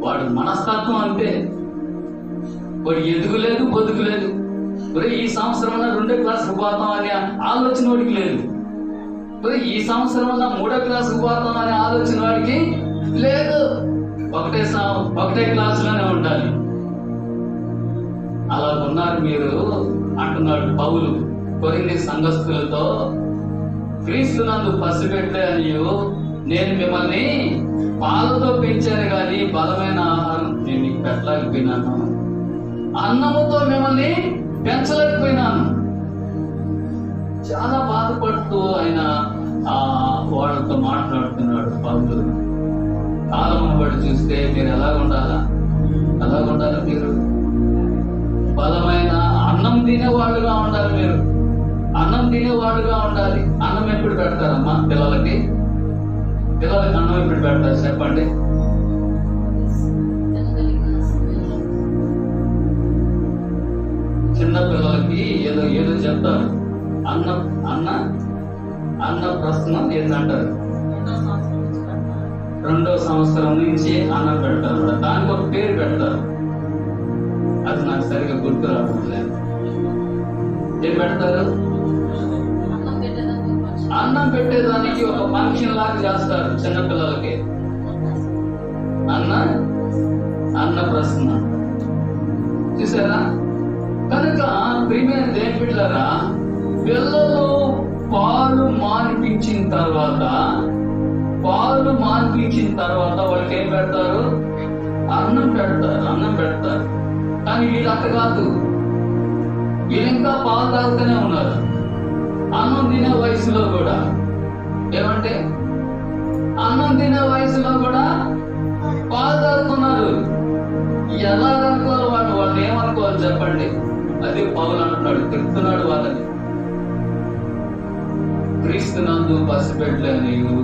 A: వాడు మనస్తత్వం అంతే. వాడు ఎదుగులేదు, బతుకులేదు. ఈ సంవత్సరం 2వ క్లాస్కి పోతాం అనే ఆలోచన వాడికి లేదు. ఈ సంవత్సరం 3వ క్లాస్కి పోతాం అనే ఆలోచన వాడికి లేదు. ఒకటే క్లాసులోనే ఉండాలి. అలా ఉన్నారు మీరు అంటున్నాడు పౌలు కొరింథీ సంఘస్థులతో. క్రీస్తునందు పసిబిడ్డలే అనియు నేను మిమ్మల్ని పాలతో పెంచాను కానీ బలమైన ఆహారం నేను మీకు పెట్టలేకపోయినాను, అన్నముతో మిమ్మల్ని పెంచలేకపోయినాను. చాలా బాధపడుతూ ఆయన వాళ్ళతో మాట్లాడుతున్నాడు పౌలు. కాలం బట్టి చూస్తే మీరు ఎలాగుండాలా? మీరు బలమైన అన్నం తినేవాళ్ళుగా ఉండాలి. మీరు అన్నం తినేవాళ్ళుగా ఉండాలి. అన్నం ఎప్పుడు పెడతారమ్మా పిల్లలకి అన్నం ఎప్పుడు పెడతారు చెప్పండి? చిన్న పిల్లలకి ఏదో చెప్తారు. అన్న ప్రశ్న ఏంటంటారు? 2వ సంవత్సరం నుంచి అన్నం పెడతారు. దానికి ఒక పేరు పెడతారు. అది నాకు సరిగ్గా గుర్తు రావడం లేదు. ఏం పెడతారు? అన్నం పెట్టేదానికి ఒక ఫంక్షన్ లాగా చేస్తారు చిన్నపిల్లలకి. అన్న ప్రశ్న చూసారా? కనుక ప్రియమైన దేవుని బిడ్డలారా, పిల్లలు పాలు మాన్పించిన తర్వాత వాళ్ళకి ఏం పెడతారు? అన్నం పెడతారు. కానీ వీళ్ళు అట్ట కాదు. వీళ్ళు ఇంకా పాలు తాగుతూనే ఉన్నారు. అన్నం తినే వయసులో కూడా ఏమంటే అన్నం తినే వయసులో కూడా పాలు తాగుతున్నారు. ఎలా అనుకోవాలి? వాళ్ళు ఏమనుకోవాలి చెప్పండి? అది పౌలు అంటున్నాడు, తిరుగుతున్నాడు వాళ్ళని. క్రీస్తునందు పసిబిడ్డలే అనియు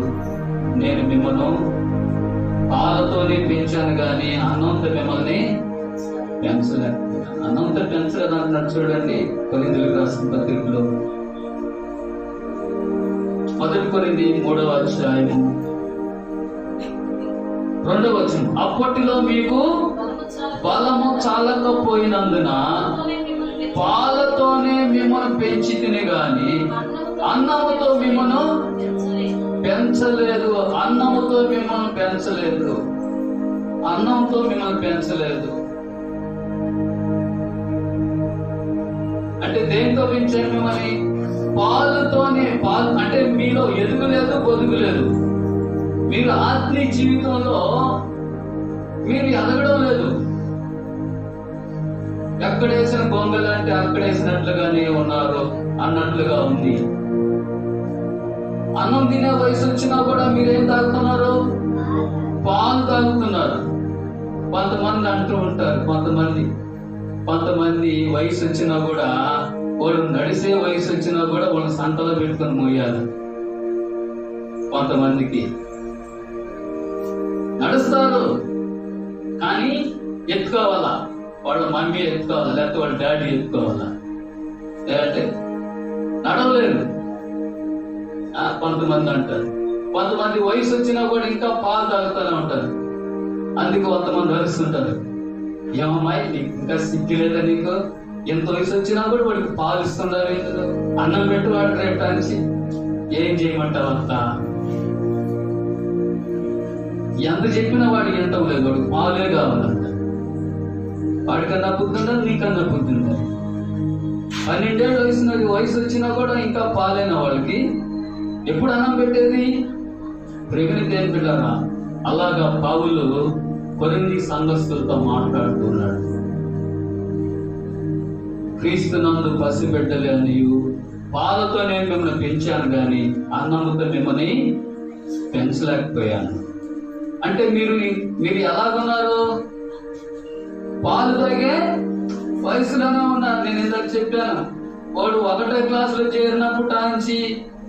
A: నేను మిమ్మల్ని పాలతోనే పెంచాను కానీ అన్నంతో మిమ్మల్ని పెంచలేకపోయాను. అన్నంతో పెంచలేదంటున్నాడు. చూడండి కొరింథీయులకు రాసిన పత్రికలో 1 కొరింథీ 3వ అధ్యాయము 2వ వచనం. అప్పటిలో మీకు బలము చాలకపోయినందున పాలతోనే మిమ్మల్ని పెంచితిని గాని అన్నముతో మిమ్మల్ని పెంచలేదు. అన్నంతో మిమ్మల్ని పెంచలేదు. అంటే దేంతో పెంచాను మిమ్మల్ని? పాలుతోనే. పాలు అంటే మీలో ఎదుగులేదు, బొదుగులేదు. మీరు ఆత్మీయ జీవితంలో మీరు ఎదగడం లేదు. ఎక్కడేసిన గొంగలు అంటే అక్కడేసినట్లుగానే ఉన్నారు అన్నట్లుగా ఉంది. అన్నం తినే వయసు వచ్చినా కూడా మీరేం తాగుతున్నారు? పాలు తాగుతున్నారు. కొంతమంది అంటూ ఉంటారు, కొంతమంది వయసు వచ్చినా కూడా వాడు నడిసే వయసు వచ్చినా కూడా వాళ్ళ సంతలో పెట్టుకొని మోయాలి. కొంతమందికి నడుస్తారు కానీ ఎత్తుకోవాలా, వాళ్ళ మమ్మీ ఎత్తుకోవాలా, లేకపోతే వాళ్ళ డాడీ ఎత్తుకోవాలా, లేదంటే నడవలేరు. కొంతమంది అంటారు. కొంతమంది వయసు వచ్చినా కూడా ఇంకా పాలు తాగుతూనే ఉంటారు. అందుకే కొంతమంది అరుస్తుంటారు, ఏమమ్మాయి నీకు ఇంకా సిగ్గు లేదా, నీకు ఎంత వయసు వచ్చినా కూడా వాడికి పాలు ఇస్తున్నారు, అన్నం పెట్టి వాడు రేపటానికి ఏం చేయమంటావు అంత, ఎంత చెప్పినా వాడికి ఎంతం లేదు, వాడికి పాలే కావాలంట. వాడికన్నా బుద్ధి నీకన్నా బుద్ధి ఉండాలి. 12 ఏళ్ళ వయసు వచ్చినా కూడా ఇంకా పాలైన వాళ్ళకి ఎప్పుడు అన్నం పెట్టేది? ప్రేమిని దేని బిడ్డారా? అలాగా పౌలు కొరింథీ సంఘస్థులతో మాట్లాడుతున్నాడు. క్రీస్తునందు పసిబిడ్డలే నీవు, పాలతో నేను మిమ్మల్ని పెంచాను కానీ అన్నముతో మిమ్మల్ని పెంచలేకపోయాను. అంటే మీరు ఎలాగున్నారు? పాలు తాగే వయసులోనే ఉన్నారు. నేను ఇందాక చెప్పాను, వాడు 1వ క్లాసులో చేరినప్పుడు నుంచి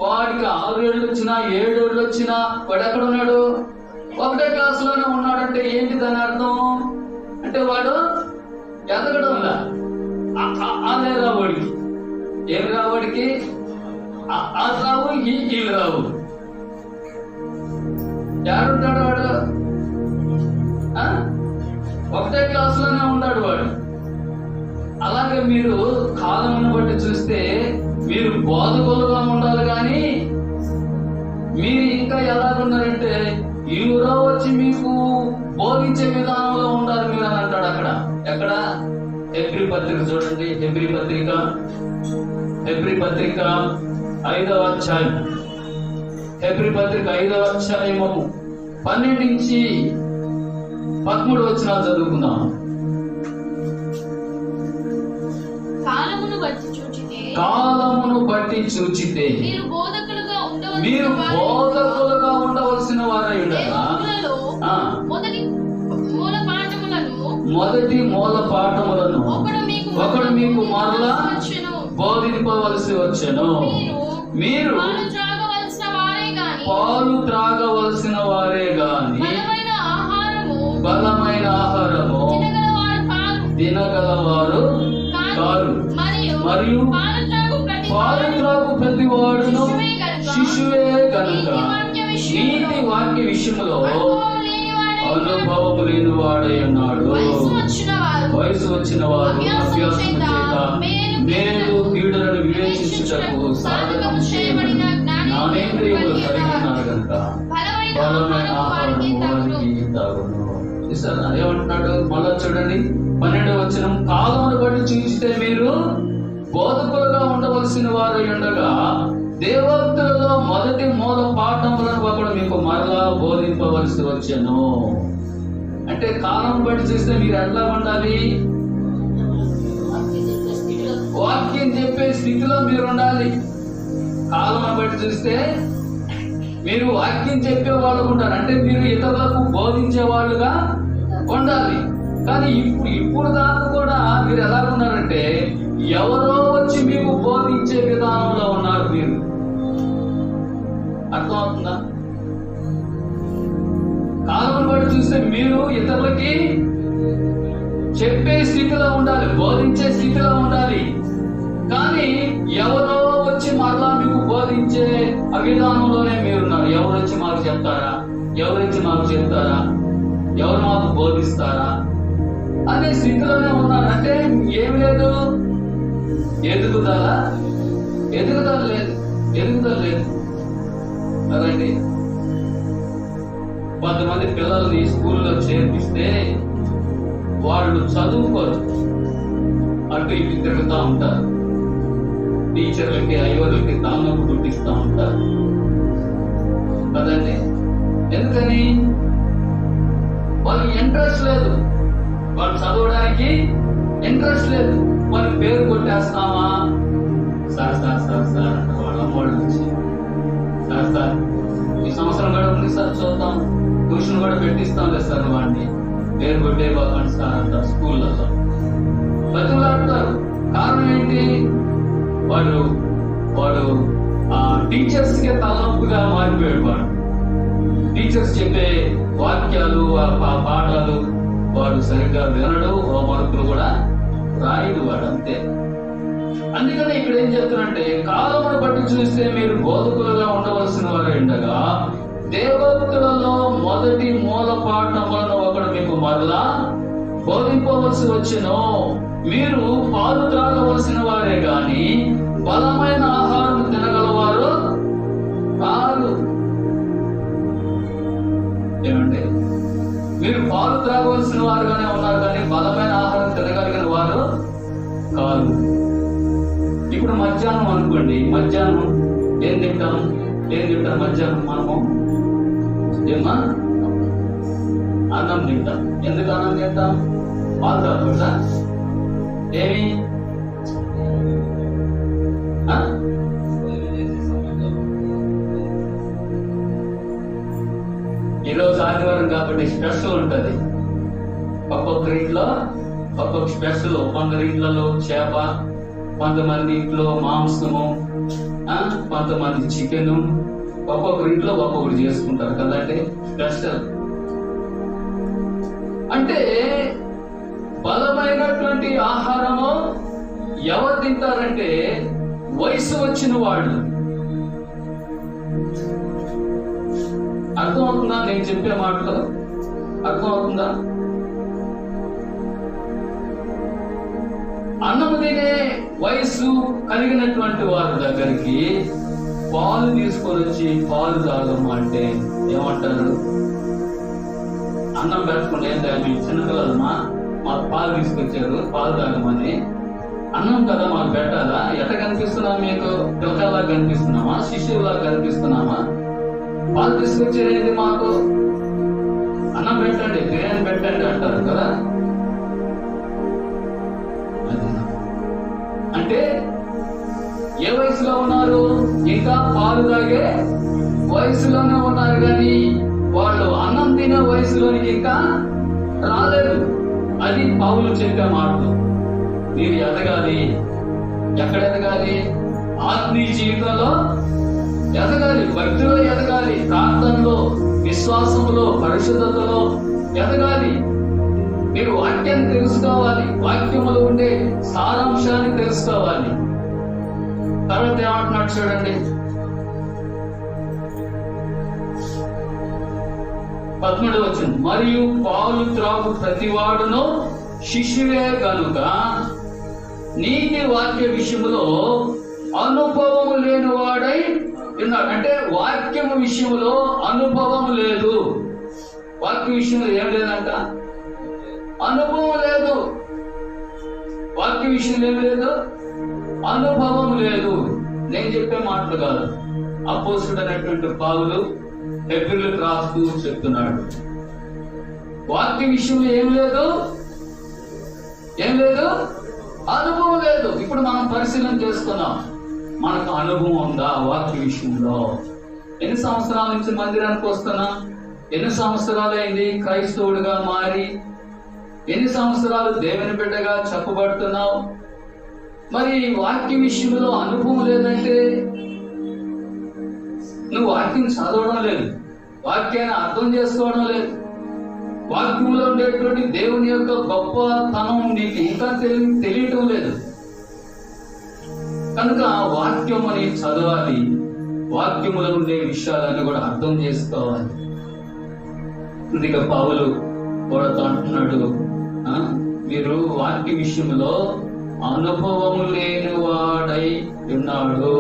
A: వాడికి 6 ఏళ్ళు వచ్చినా 7 ఏళ్ళు వచ్చినా వాడు ఎక్కడ ఉన్నాడు? 1వ క్లాసులోనే ఉన్నాడంటే ఏంటి దాని అర్థం? అంటే వాడు ఎదగడంలా. అదే రావాడికి ఏమి రావాడికి అది రావు, వీళ్ళు రావు. ఎవడుంటాడు వాడు? 1వ క్లాసులోనే ఉన్నాడు వాడు. అలాగే మీరు కాలమును బట్టి చూస్తే మీరు బోధకులుగా ఉండాలి, కానీ మీరు ఇంకా ఎలాగున్నారంటే ఎవరో వచ్చి మీకు బోధించే విధానంలో ఉండాలి మీరు అని అంటాడు. అక్కడ ఎక్కడ? హెబ్రీ పత్రిక చూడండి. హెబ్రీ పత్రిక 5వ అధ్యాయం. హెబ్రీ పత్రిక 5వ అధ్యాయము 12 నుంచి 13 వచనాలు చదువుకుందాం.
B: కాలమును బట్టి చూచితే మీరు బోధకులుగా
A: ఉండవలసిన వారై ఉండగా మొదటి మూల పాఠములను ఒకడు మీకు మరలా బోధింపవలసి వచ్చెను. మీరు పాలు త్రాగవలసిన వారే గాని బలమైన ఆహారము తినగలవారు కారు. మరియు పాలు త్రాగు ప్రతి వాడును శిశువే కనుక నీతి వాక్య విషయంలో అనుభవము లేని వాడై ఉన్నాడు. వయసు వచ్చిన వారు అభ్యాసం చేత మేలు కీడులను వివేచించుటకు సాధకము చేయబడిన జ్ఞానేంద్రియములు కలిగి ఉన్నారు కనుక బలమైన ఆహారము వారికి తాగును. ఏమంటున్నాడు? మళ్ళా చూడండి 12వ వచనం. కాలమును బట్టి చూస్తే మీరు బోధకులుగా ఉండవలసిన వారు ఉండగా దేవోక్తులలో మొదటి మూల పాఠములను ఒకడు మీకు మరలా బోధింపవలసి వచ్చెను. అంటే కాలం బట్టి చూస్తే మీరు ఎట్లా ఉండాలి? వాక్యం చెప్పే స్థితిలో మీరు ఉండాలి. కాలం బట్టి చూస్తే మీరు వాక్యం చెప్పే వాళ్ళు ఉంటారు, అంటే మీరు ఇతరులకు బోధించే వాళ్ళుగా ఉండాలి. కానీ ఇప్పుడు దాకా కూడా మీరు ఎలా ఉన్నారంటే ఎవరో వచ్చి మీకు బోధించే విధానంలో ఉన్నారు. మీరు అర్థమవుతుందా? కాలం బట్టి చూస్తే మీరు ఇతరులకి చెప్పే స్థితిలో ఉండాలి, బోధించే స్థితిలో ఉండాలి. కానీ ఎవరో వచ్చి మరలా మీకు బోధించే విధానంలోనే మీరున్నారు. ఎవరు వచ్చి మాకు చెప్తారా, ఎవరు వచ్చి మాకు చెప్తారా, ఎవరు మాకు బోధిస్తారా అనే స్థితిలోనే ఉన్నారు. అంటే ఏం లేదు, ఎదుగుదల లేదు కదండి. కొంతమంది పిల్లల్ని స్కూల్లో చేర్పిస్తే వాళ్ళు చదువుకోరు, అటు ఇటు తిరుగుతూ ఉంటారు. టీచర్లకి అయ్యవాళ్ళకి తాన్నపు పుట్టిస్తూ ఉంటారు కదండి. ఎందుకని? వాళ్ళకి ఇంట్రెస్ట్ లేదు, వాళ్ళు చదవడానికి ఇంట్రెస్ట్ లేదు. వాళ్ళకి పేరు కొట్టేస్తామా, సార్ వాళ్ళ అమ్మోళ్ళు వచ్చి సార్ ఈ సంవత్సరం కూడా ఉంది సార్, చూద్దాం, ట్యూషన్ కూడా పెట్టిస్తాం లేదు సార్, వాడిని పేరు కొట్టే బాగుంది సార్ అంటారు. స్కూళ్ళలో బతుకులాడతారు. కారణం ఏంటి? వాడు వాడు టీచర్స్ కి తలనొప్పిగా మారిపోయాడు. వాడు టీచర్స్ చెప్పే వాక్యాలు పాఠాలు వాడు సరిగ్గా వినడు, హోంవర్క్లు కూడా రాయడు వాడు, అంతే. అందుకని ఇక్కడ ఏం చెప్తారంటే, కాలమును బట్టి చూస్తే మీరు బోధకులుగా ఉండవలసిన వారు ఉండగా దేవోక్తులలో మొదటి మూల పాఠములను ఒకడు మీకు మరలా బోధింపవలసి వచ్చెను. మీరు పాలు త్రాగవలసిన వారే గాని బలమైన ఆహారం తినగలవారు కాదు. ఏమండి, మీరు పాలు త్రాగవలసిన వారుగానే ఉన్నారు కానీ బలమైన ఆహారం తినగలిగిన వారు కాదు. ఇప్పుడు మధ్యాహ్నం అనుకోండి, మధ్యాహ్నం ఏం తింటాం మధ్యాహ్నం మనము? ఏమా? అన్నం తింటాం. ఎందుకు అన్నం తింటాం? పాలు తాగకుండా. ఏమి ఈరోజు ఆదివారం కాబట్టి స్పెషల్ ఉంటది. ఒక్కొక్క ఇంట్లో ఒక్కొక్క స్పెషల్. కొందరి ఇంట్లో చేప, కొంతమంది ఇంట్లో మాంసము, కొంతమంది చికెన్, ఒక్కొక్కరి ఇంట్లో ఒక్కొక్కరు చేసుకుంటారు కదండి స్పెషల్. అంటే బలమైనటువంటి ఆహారము ఎవరు తింటారంటే వయసు వచ్చిన వాళ్ళు. అర్థమవుతుందా నేను చెప్పే మాటలు? అర్థమవుతుందా? అన్నము తినే వయసు కలిగినటువంటి వారి దగ్గరికి పాలు తీసుకొని వచ్చి పాలు తాగమంటే ఏమంటారు? అన్నం పెట్టకుండా ఏంటంటే మీ చిన్నపిల్లలమ్మా మాకు పాలు తీసుకొచ్చారు, పాలు తాగమని. అన్నం కదా మాకు పెట్టాలా? ఎట్లా కనిపిస్తున్నాం? మీకు పిల్లలా కనిపిస్తున్నామా? శిష్యులా కనిపిస్తున్నామా? పాలు తీసుకొచ్చేది మాకు అన్నం పెట్టండి, బిర్యానీ పెట్టండి అంటారు కదా. అంటే ఏ వయసులో ఉన్నారు? ఇంకా పాలు తాగే వయసులోనే ఉన్నారు కానీ వాళ్ళు అన్నం తినే వయసులోనికి ఇంకా రాలేదు. అది పౌలు చెప్పే మాటలు. మీరు ఎదగాలి. ఎక్కడ ఎదగాలి? ఆత్మీయ జీవితంలో ఎదగాలి, భక్తిలో ఎదగాలి, ప్రార్థనలో, విశ్వాసంలో, పరిశుద్ధతలో ఎదగాలి. మీరు వాక్యాన్ని తెలుసుకోవాలి, వాక్యములో ఉండే సారాంశాన్ని తెలుసుకోవాలి. తర్వాత ఏమంటున్నాడు చూడండి, 13వ వచనం. మరియు పాలు త్రాగు ప్రతివాడును శిష్యువే గనుక నీతి వాక్య విషయంలో అనుభవము లేని వాడై ఉన్నాడు. అంటే వాక్యము విషయంలో అనుభవం లేదు. వాక్య విషయంలో ఏం లేదంట? అనుభవం లేదు. వాక్య విషయంలో ఏం లేదు? అనుభవం లేదు. నేను చెప్పే మాటలు కాదు, అపోస్తలుడు అనేటువంటి పౌలు హెబ్రీయులకు రాస్తూ చెప్తున్నాడు. వాక్య విషయంలో ఏం లేదు? అనుభవం లేదు. ఇప్పుడు మనం పరిశీలన చేసుకున్నాం, మనకు అనుభవం ఉందా వాక్య విషయంలో? ఎన్ని సంవత్సరాల నుంచి మందిరానికి వస్తున్నాం? ఎన్ని సంవత్సరాలు అయింది క్రైస్తవుడిగా మారి? ఎన్ని సంవత్సరాలు దేవుని బిడ్డగా చెప్పబడుతున్నావు? మరి వాక్య విషయంలో అనుభవం లేదంటే నువ్వు వాక్యం చదవడం లేదు, వాక్యాన్ని అర్థం చేసుకోవడం లేదు, వాక్యంలో ఉండేటువంటి దేవుని యొక్క గొప్పతనం నీకు ఇంకా తెలియటం లేదు. కనుక వాక్యముని చదవాలి, వాక్యములో ఉండే విషయాలన్నీ కూడా అర్థం చేసుకోవాలి. అందుకే పౌలు కూడా అంటున్నాడు, మీరు వాక్య విషయంలో అనుభవము లేని వాడై ఉన్నాడు.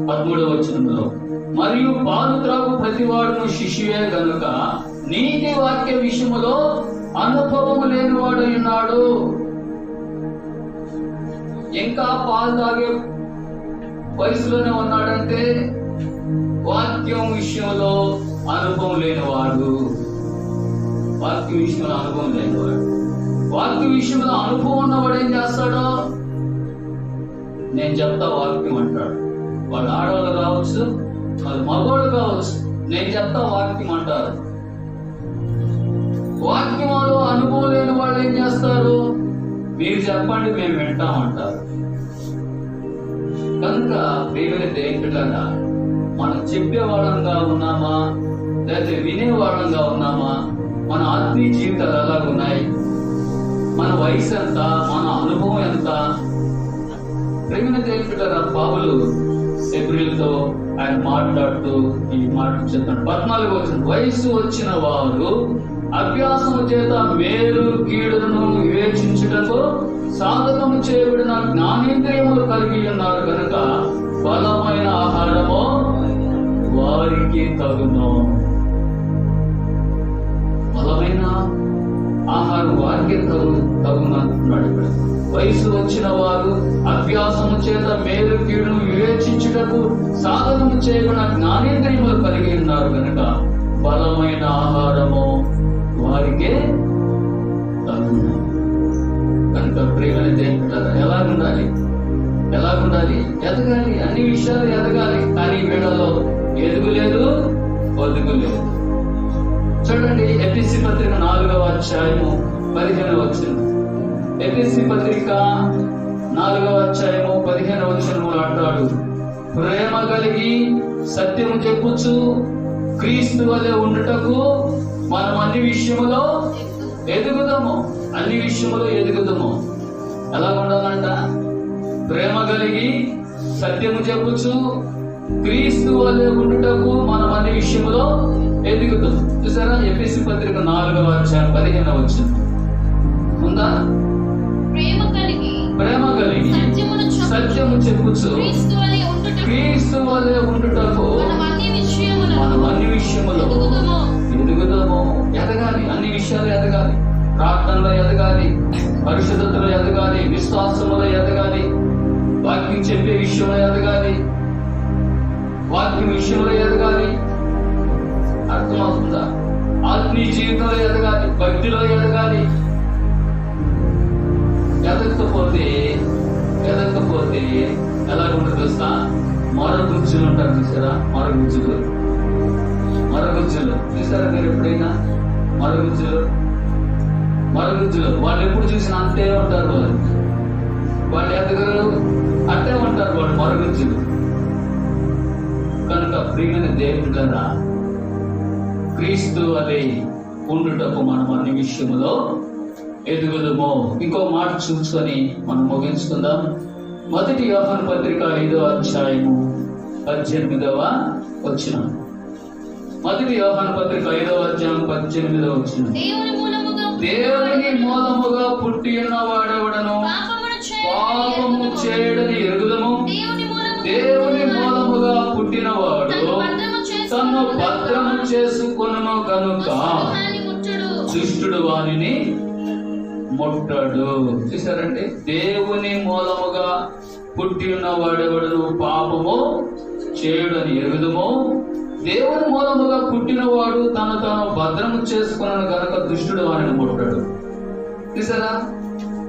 A: 13వ వచనంలో, మరియు పాలు త్రాగు ప్రతివాడును శిష్యువే గనుక నీతి వాక్య విషయములో అనుభవము లేని వాడై ఉన్నాడు. ఇంకా పాలు తాగే వయసులోనే ఉన్నాడంటే వాక్యం విషయంలో అనుభవం లేనివాడు. వాక్య విషయంలో అనుభవం లేనివాడు. వాక్య విషయంలో అనుభవం ఉన్నవాడు ఏం చేస్తాడో, నేను చెప్తా వాక్యం అంటాడు. వాళ్ళు ఆడవాళ్ళు కావచ్చు, వాళ్ళు మగవాళ్ళు కావచ్చు, నేను చెప్తా వాక్యం అంటారు. వాక్యంలో అనుభవం లేని వాళ్ళు ఏం చేస్తారు? మీరు చెప్పండి మేము వింటామంటారు. కనుక ప్రియమైన దేవుడా, మనం చెప్పేవాళ్ళంగా ఉన్నామా లేకపోతే వినేవాళ్ళంగా ఉన్నామా? మన ఆత్మీయ జీవితాలు ఎలాగున్నాయి? మన వయసు ఎంత? మన అనుభవం ఎంత? ప్రియమైన దేవుడా, పౌలు ఎబ్రిల్తో ఆయన మాట్లాడుతూ ఈ మాట చెప్తాడు. 14వ వచనం, వయసు వచ్చిన వారు అభ్యాసము చేత మేలు కీడులను వివేచించుటకు సాధకము చేయబడిన జ్ఞానేంద్రియములు కలిగి ఉన్నారు కనుక బలమైన ఆహారము వారికి తగును. బలమైన ఆహారం వారికి తగును అంటున్నాడు ఇక్కడ. వయసు వచ్చిన వారు అభ్యాసము చేత మేలు కీడును వివేచించుటకు సాధనము చేయబడిన జ్ఞానేంద్రియములు కలిగి ఉన్నారు కనుక బలమైన ఆహారము వారికే తగును. కనుక ప్రియమైన దేవుడా, ఎలాగుండాలి? ఎదగాలి, అన్ని విషయాలు ఎదగాలి. కానీ వీళ్ళలో ఎదుగులేదు, ఒదుగులేదు. చూడండి, ఎఫెసీ పత్రిక 4వ అధ్యాయము 15వ వచనం. ఎఫెసీ పత్రిక 4వ అధ్యాయము 15వ వచనములో అంటాడు, ప్రేమ కలిగి సత్యము చెప్పుచు క్రీస్తు వలె ఉండుటకు మనం అన్ని విషయములో ఎదుగుదాము. ఎలా ఉండాలంట? ప్రేమ కలిగి సత్యము చెప్పుచు క్రీస్తు వలె ఉండుటకు మనం అన్ని విషయములో ఎదుగుతాం. చూసారా? ఎఫెసీ పత్రిక 4వ అధ్యాయం 15వ వచనం ఉందా? ప్రేమ కలిగి సత్యము చెప్పుచు క్రీస్తు వలె ఉండుటకు మనం అన్ని విషయములో ఎదుగుదాము. ఎదగాలి, అన్ని విషయాలు ఎదగాలి. ప్రార్థనలో ఎదగాలి, పరిశుద్ధతలో ఎదగాలి, విశ్వాసంలో ఎదగాలి, వాక్యం చెప్పే విషయంలో ఎదగాలి, అర్థమవుతుందా? ఆత్మీయ జీవితంలో ఎదగాలి, భక్తిలో ఎదగాలి. ఎదగకపోతే ఎలా ఉంటుంది తెలుసా? మరగుజ్జులు ఉంటారు చూసారా? మరగుజ్జులు చూసారా మీరు ఎప్పుడైనా? మరగుజ్జులు వాళ్ళు ఎప్పుడు చూసినా అంతే ఉంటారు. వాళ్ళు ఎదగరు, అట్టే ఉంటారు వాళ్ళు మరగుజ్జులు. కనుక ప్రియమైన దేవుడా, క్రీస్తు వలె ఉండుటకు మనం అన్ని విషయములో ఎదుగుదము. ఇంకో మాట చూసుకొని మనం ముగించుకుందాం. 1 యోహాను పత్రిక 5వ అధ్యాయము 18వ వచనం. 1 యోహాను పత్రిక 5వ అధ్యాయం 18వ వచనం. దేవుని మూలముగా పుట్టి ఉన్న వాడెవడను పాపము చేయడని ఎరుగుదము. దేవుని మూలముగా పుట్టినవాడు తను భద్రము చేసుకొనును కనుక దుష్టుడు వానిని ముట్టడు. చూసారంటే, దేవుని మూలముగా పుట్టి ఉన్న వాడెవడను పాపము చేయుడని ఎరుగుదము. దేవుని మూలముగా పుట్టినవాడు తాను భద్రము చేసుకున్నాను కనుక దుష్టుడు వారిని ముట్టడు. చూసారా?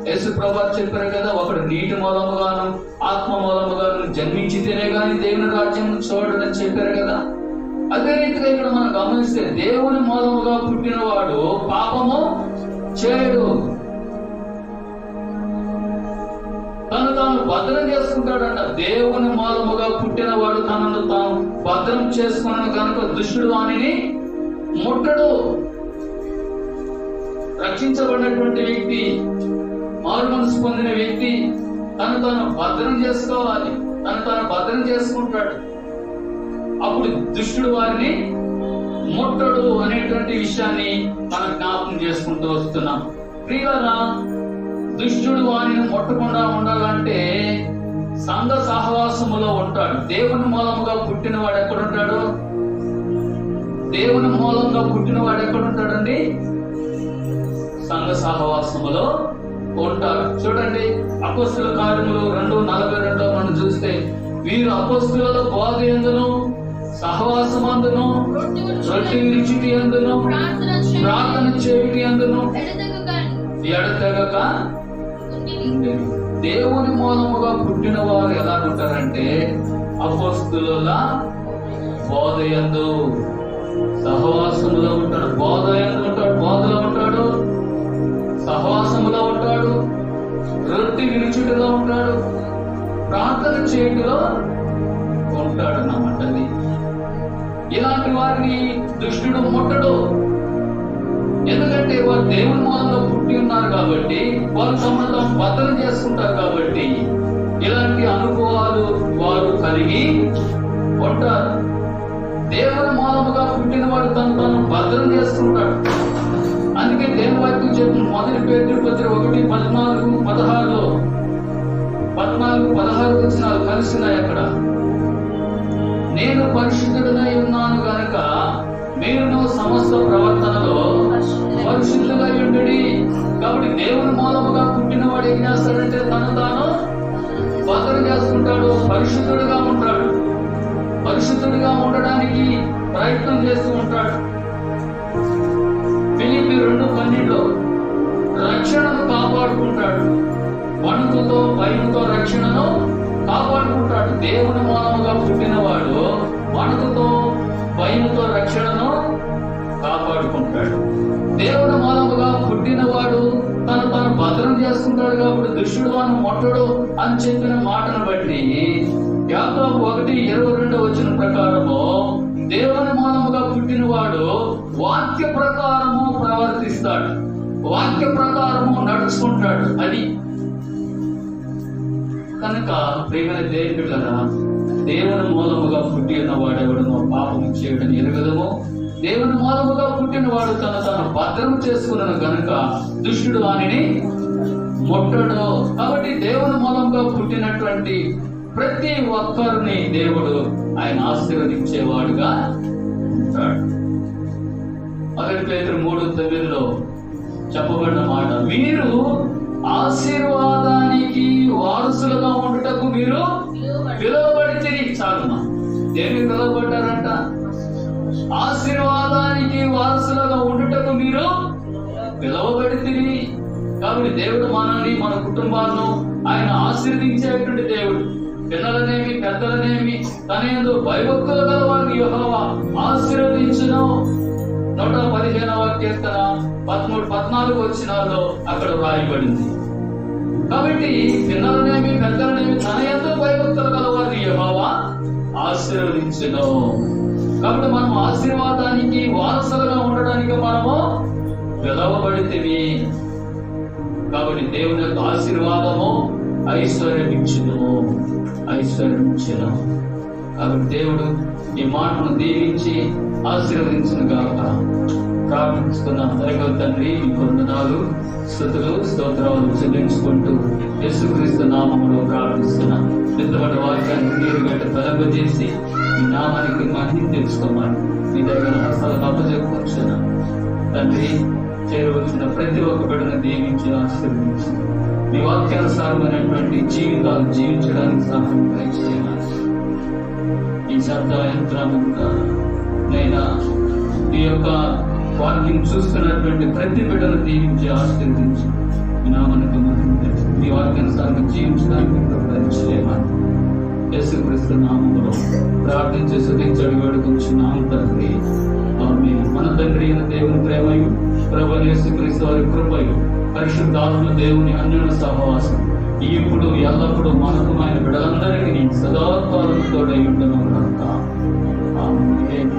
A: యేసు ప్రభువు చెప్పారు కదా, ఒకడు నీటి మూలముగాను ఆత్మ మూలముగాను జన్మించితేనే గాని దేవుని రాజ్యం చూడడని చెప్పారు కదా. అదే రీతిగా ఇక్కడ మనం గమనిస్తే దేవుని మూలముగా పుట్టినవాడు పాపము చేయడు, తాను భద్రం చేసుకుంటాడంట. దేవుని మూలముగా పుట్టినవాడు తనను తాను భద్రం చేసుకున్నాను కనుక దుష్టుడు వానిని ముట్టడు. రక్షించబడినటువంటి వ్యక్తి, మారు మనసు పొందిన వ్యక్తి తాను భద్రం చేసుకోవాలి, తాను భద్రం చేసుకుంటాడు. అప్పుడు దుష్టుడు వారిని ముట్టడు అనేటువంటి విషయాన్ని మనం జ్ఞాపకం చేసుకుంటూ వస్తున్నాం. ప్రియులారా, దుష్టుడు వారిని ముట్టకుండా ఉండాలంటే సంఘ సహవాసములో ఉంటాడు. దేవుని మూలముగా పుట్టినవాడు ఎక్కడుంటాడు? ఎక్కడుంటాడండి? సంఘ సహవాసములో ఉంటాడు. చూడండి, అపోస్తుల కార్యములు 2:42 మనం చూస్తే, వీరు అపోస్తుల బోధ యందును సహవాసమందును రొట్టె విరుచుటి యందును ప్రార్థన చేయుటి యందును ఎడతెగక దేవుని మూలముగా పుట్టిన వారు ఎలా ఉంటారంటే అపోస్తుల బోధ యందు సహవాసములో ఉంటాడు. బోధలో ఉంటాడు, సహవాసములో ఉంటాడు, రొట్టె విరుచుటిలో ఉంటాడు, ప్రార్థన చేయటంలో ఉంటాడన్నమాట. అది ఇలాంటి వారిని దుష్టుడు ముట్టడు. ఎందుకంటే వారు దేవుని మూలంలో పుట్టి ఉన్నారు కాబట్టి, వారు తమను తాము భద్రం చేసుకుంటారు కాబట్టి ఇలాంటి అనుభవాలు వారు కలిగి ఉంటారు. దేవుని మూలముగా పుట్టిన వాడు తను తాను భద్రం చేసుకుంటాడు. అందుకే దేవుని వాక్యం చెప్పిన మొదటి పేతురు పత్రిక 1:14 వచనాలు కలిసినాయి అక్కడ. నేను పరిశుద్ధుడనై ఉన్నాను గనక మీరును సమస్త ప్రవర్తనలో పరిశుద్ధులుగా ఉండుడి. కాబట్టి దేవుని మూలముగా పుట్టిన వాడు ఏం చేస్తాడంటే తను తాను భద్రం చేసుకుంటాడు, పరిశుద్ధుడుగా ఉంటాడు. పరిశుద్ధుడిగా ఉండడానికి ప్రయత్నం చేస్తూ ఉంటాడు. ఫిలిప్పీ 2:12 రక్షణను కాపాడుకుంటాడు. వణుకుతో భయముతో రక్షణను కాపాడుకుంటాడు. దేవుని మూలముగా పుట్టినవాడు వణుకుతో భయముతో రక్షణను కాపాడుకుంటాడు. దేవుని మూలముగా పుట్టినవాడు తను భద్రం చేసుకుంటాడు. కాబట్టి దుష్టుడు వాను మొట్టడు అని చెప్పిన మాటను బట్టి యాకోబు 1:22 వచనం ప్రకారము దేవుని మూలముగా పుట్టినవాడు వాక్య ప్రకారము ప్రవర్తిస్తాడు, వాక్య ప్రకారము నడుచుకుంటాడు. అది కనుక ప్రియమైన దేవుని బిడ్డలారా, దేవుని మూలముగా పుట్టి ఉన్నవాడెవడనో పాపము చేయడం ఎరుగదము. దేవుని మూలముగా పుట్టిన వాడు తను భద్రం చేసుకున్నాను గనుక దుష్టుడు వానిని ముట్టడు. కాబట్టి దేవుని మూలంగా పుట్టినటువంటి ప్రతి ఒక్కరిని దేవుడు ఆయన ఆశీర్వదించేవాడుగా ఉంటాడు. మొదటి పేతురు 3:9 చెప్పబడిన మాట, మీరు ఆశీర్వాదానికి వారసులుగా ఉండుటకు మీరు పిలువబడితిరి. చాలుమా, దేనికి పిలువబడ్డారంట? ఆశీర్వాదానికి వారసులుగా ఉండుటకు మీరు పిలువబడితిరి. కాబట్టి దేవుడు మనల్ని, మన కుటుంబాలను ఆయన ఆశీర్వదించేటువంటి దేవుడు. పిల్లలనేమి పెద్దలనేమి తన యందు భయభక్తులు గల వారిని యెహోవా ఆశీర్వదించును. 115వ కీర్తన 13-14 వచనాల్లో అక్కడ వ్రాయబడింది. కాబట్టి పిల్లలనేమి పెద్దలనేమి తన యందు భయభక్తులు గల వారిని యెహోవా ఆశీర్వదించును. కాబట్టి మనం ఆశీర్వాదానికి వారసులుగా ఉండడానికి మనము పిలవబడితివి. కాబట్టి దేవుని యొక్క ఆశీర్వాదము ఐశ్వర్యమిచ్చును. కాబట్టి దేవుడు ఈ మాటను దీవించి ఆశీర్వదించును గాక. ప్రార్థిస్తున్న దైవ తండ్రి, మీ వందనాలు, స్తుతులు, స్తోత్రాలు చెల్లించుకుంటూ యేసుక్రీస్తు నామములో ప్రార్థిస్తున్నా. పెద్దవాడి వాక్యాన్ని మీరు గట్ట తలపజేసి మీ నామానికి మహిమ తెచ్చుకోమని మీ దగ్గర హస్తాలను అప్పచెప్పుకొచ్చున్నా. తండ్రి, చేరవచ్చిన ప్రతి ఒక్క బిడ్డను దీవించి ఆశీర్వదించి మీ వాక్యానుసారమైనటువంటి జీవితాలు జీవించడానికి సహాయం దయచేయాలి. ఈ శబ్ద యంత్రానంతా నైనా ఈ యొక్క వాక్యం చూస్తున్నటువంటి ప్రతి బిడ్డను దీవించి ఆశీర్వదించి మీ నామానికి మహిమ తెచ్చి మీ వాక్యానుసారంగా జీవించడానికి దయచేయాలి. యేసుక్రీస్తు నామములో ప్రార్థించి స్తుతించి వేడుకొంచున్నాము తండ్రి. ఆమేన్. మన తండ్రి అయిన దేవుని ప్రేమయు ప్రభువైన యేసుక్రీస్తు వారి కృపయు పరిశుద్ధాత్మ దేవుని అన్యోన్య సహవాసం ఇప్పుడు ఎల్లప్పుడూ మనకు ఆయన బిడ్డలందరికీ సదాకాలం తోడై ఉండును గాక. ఆమేన్.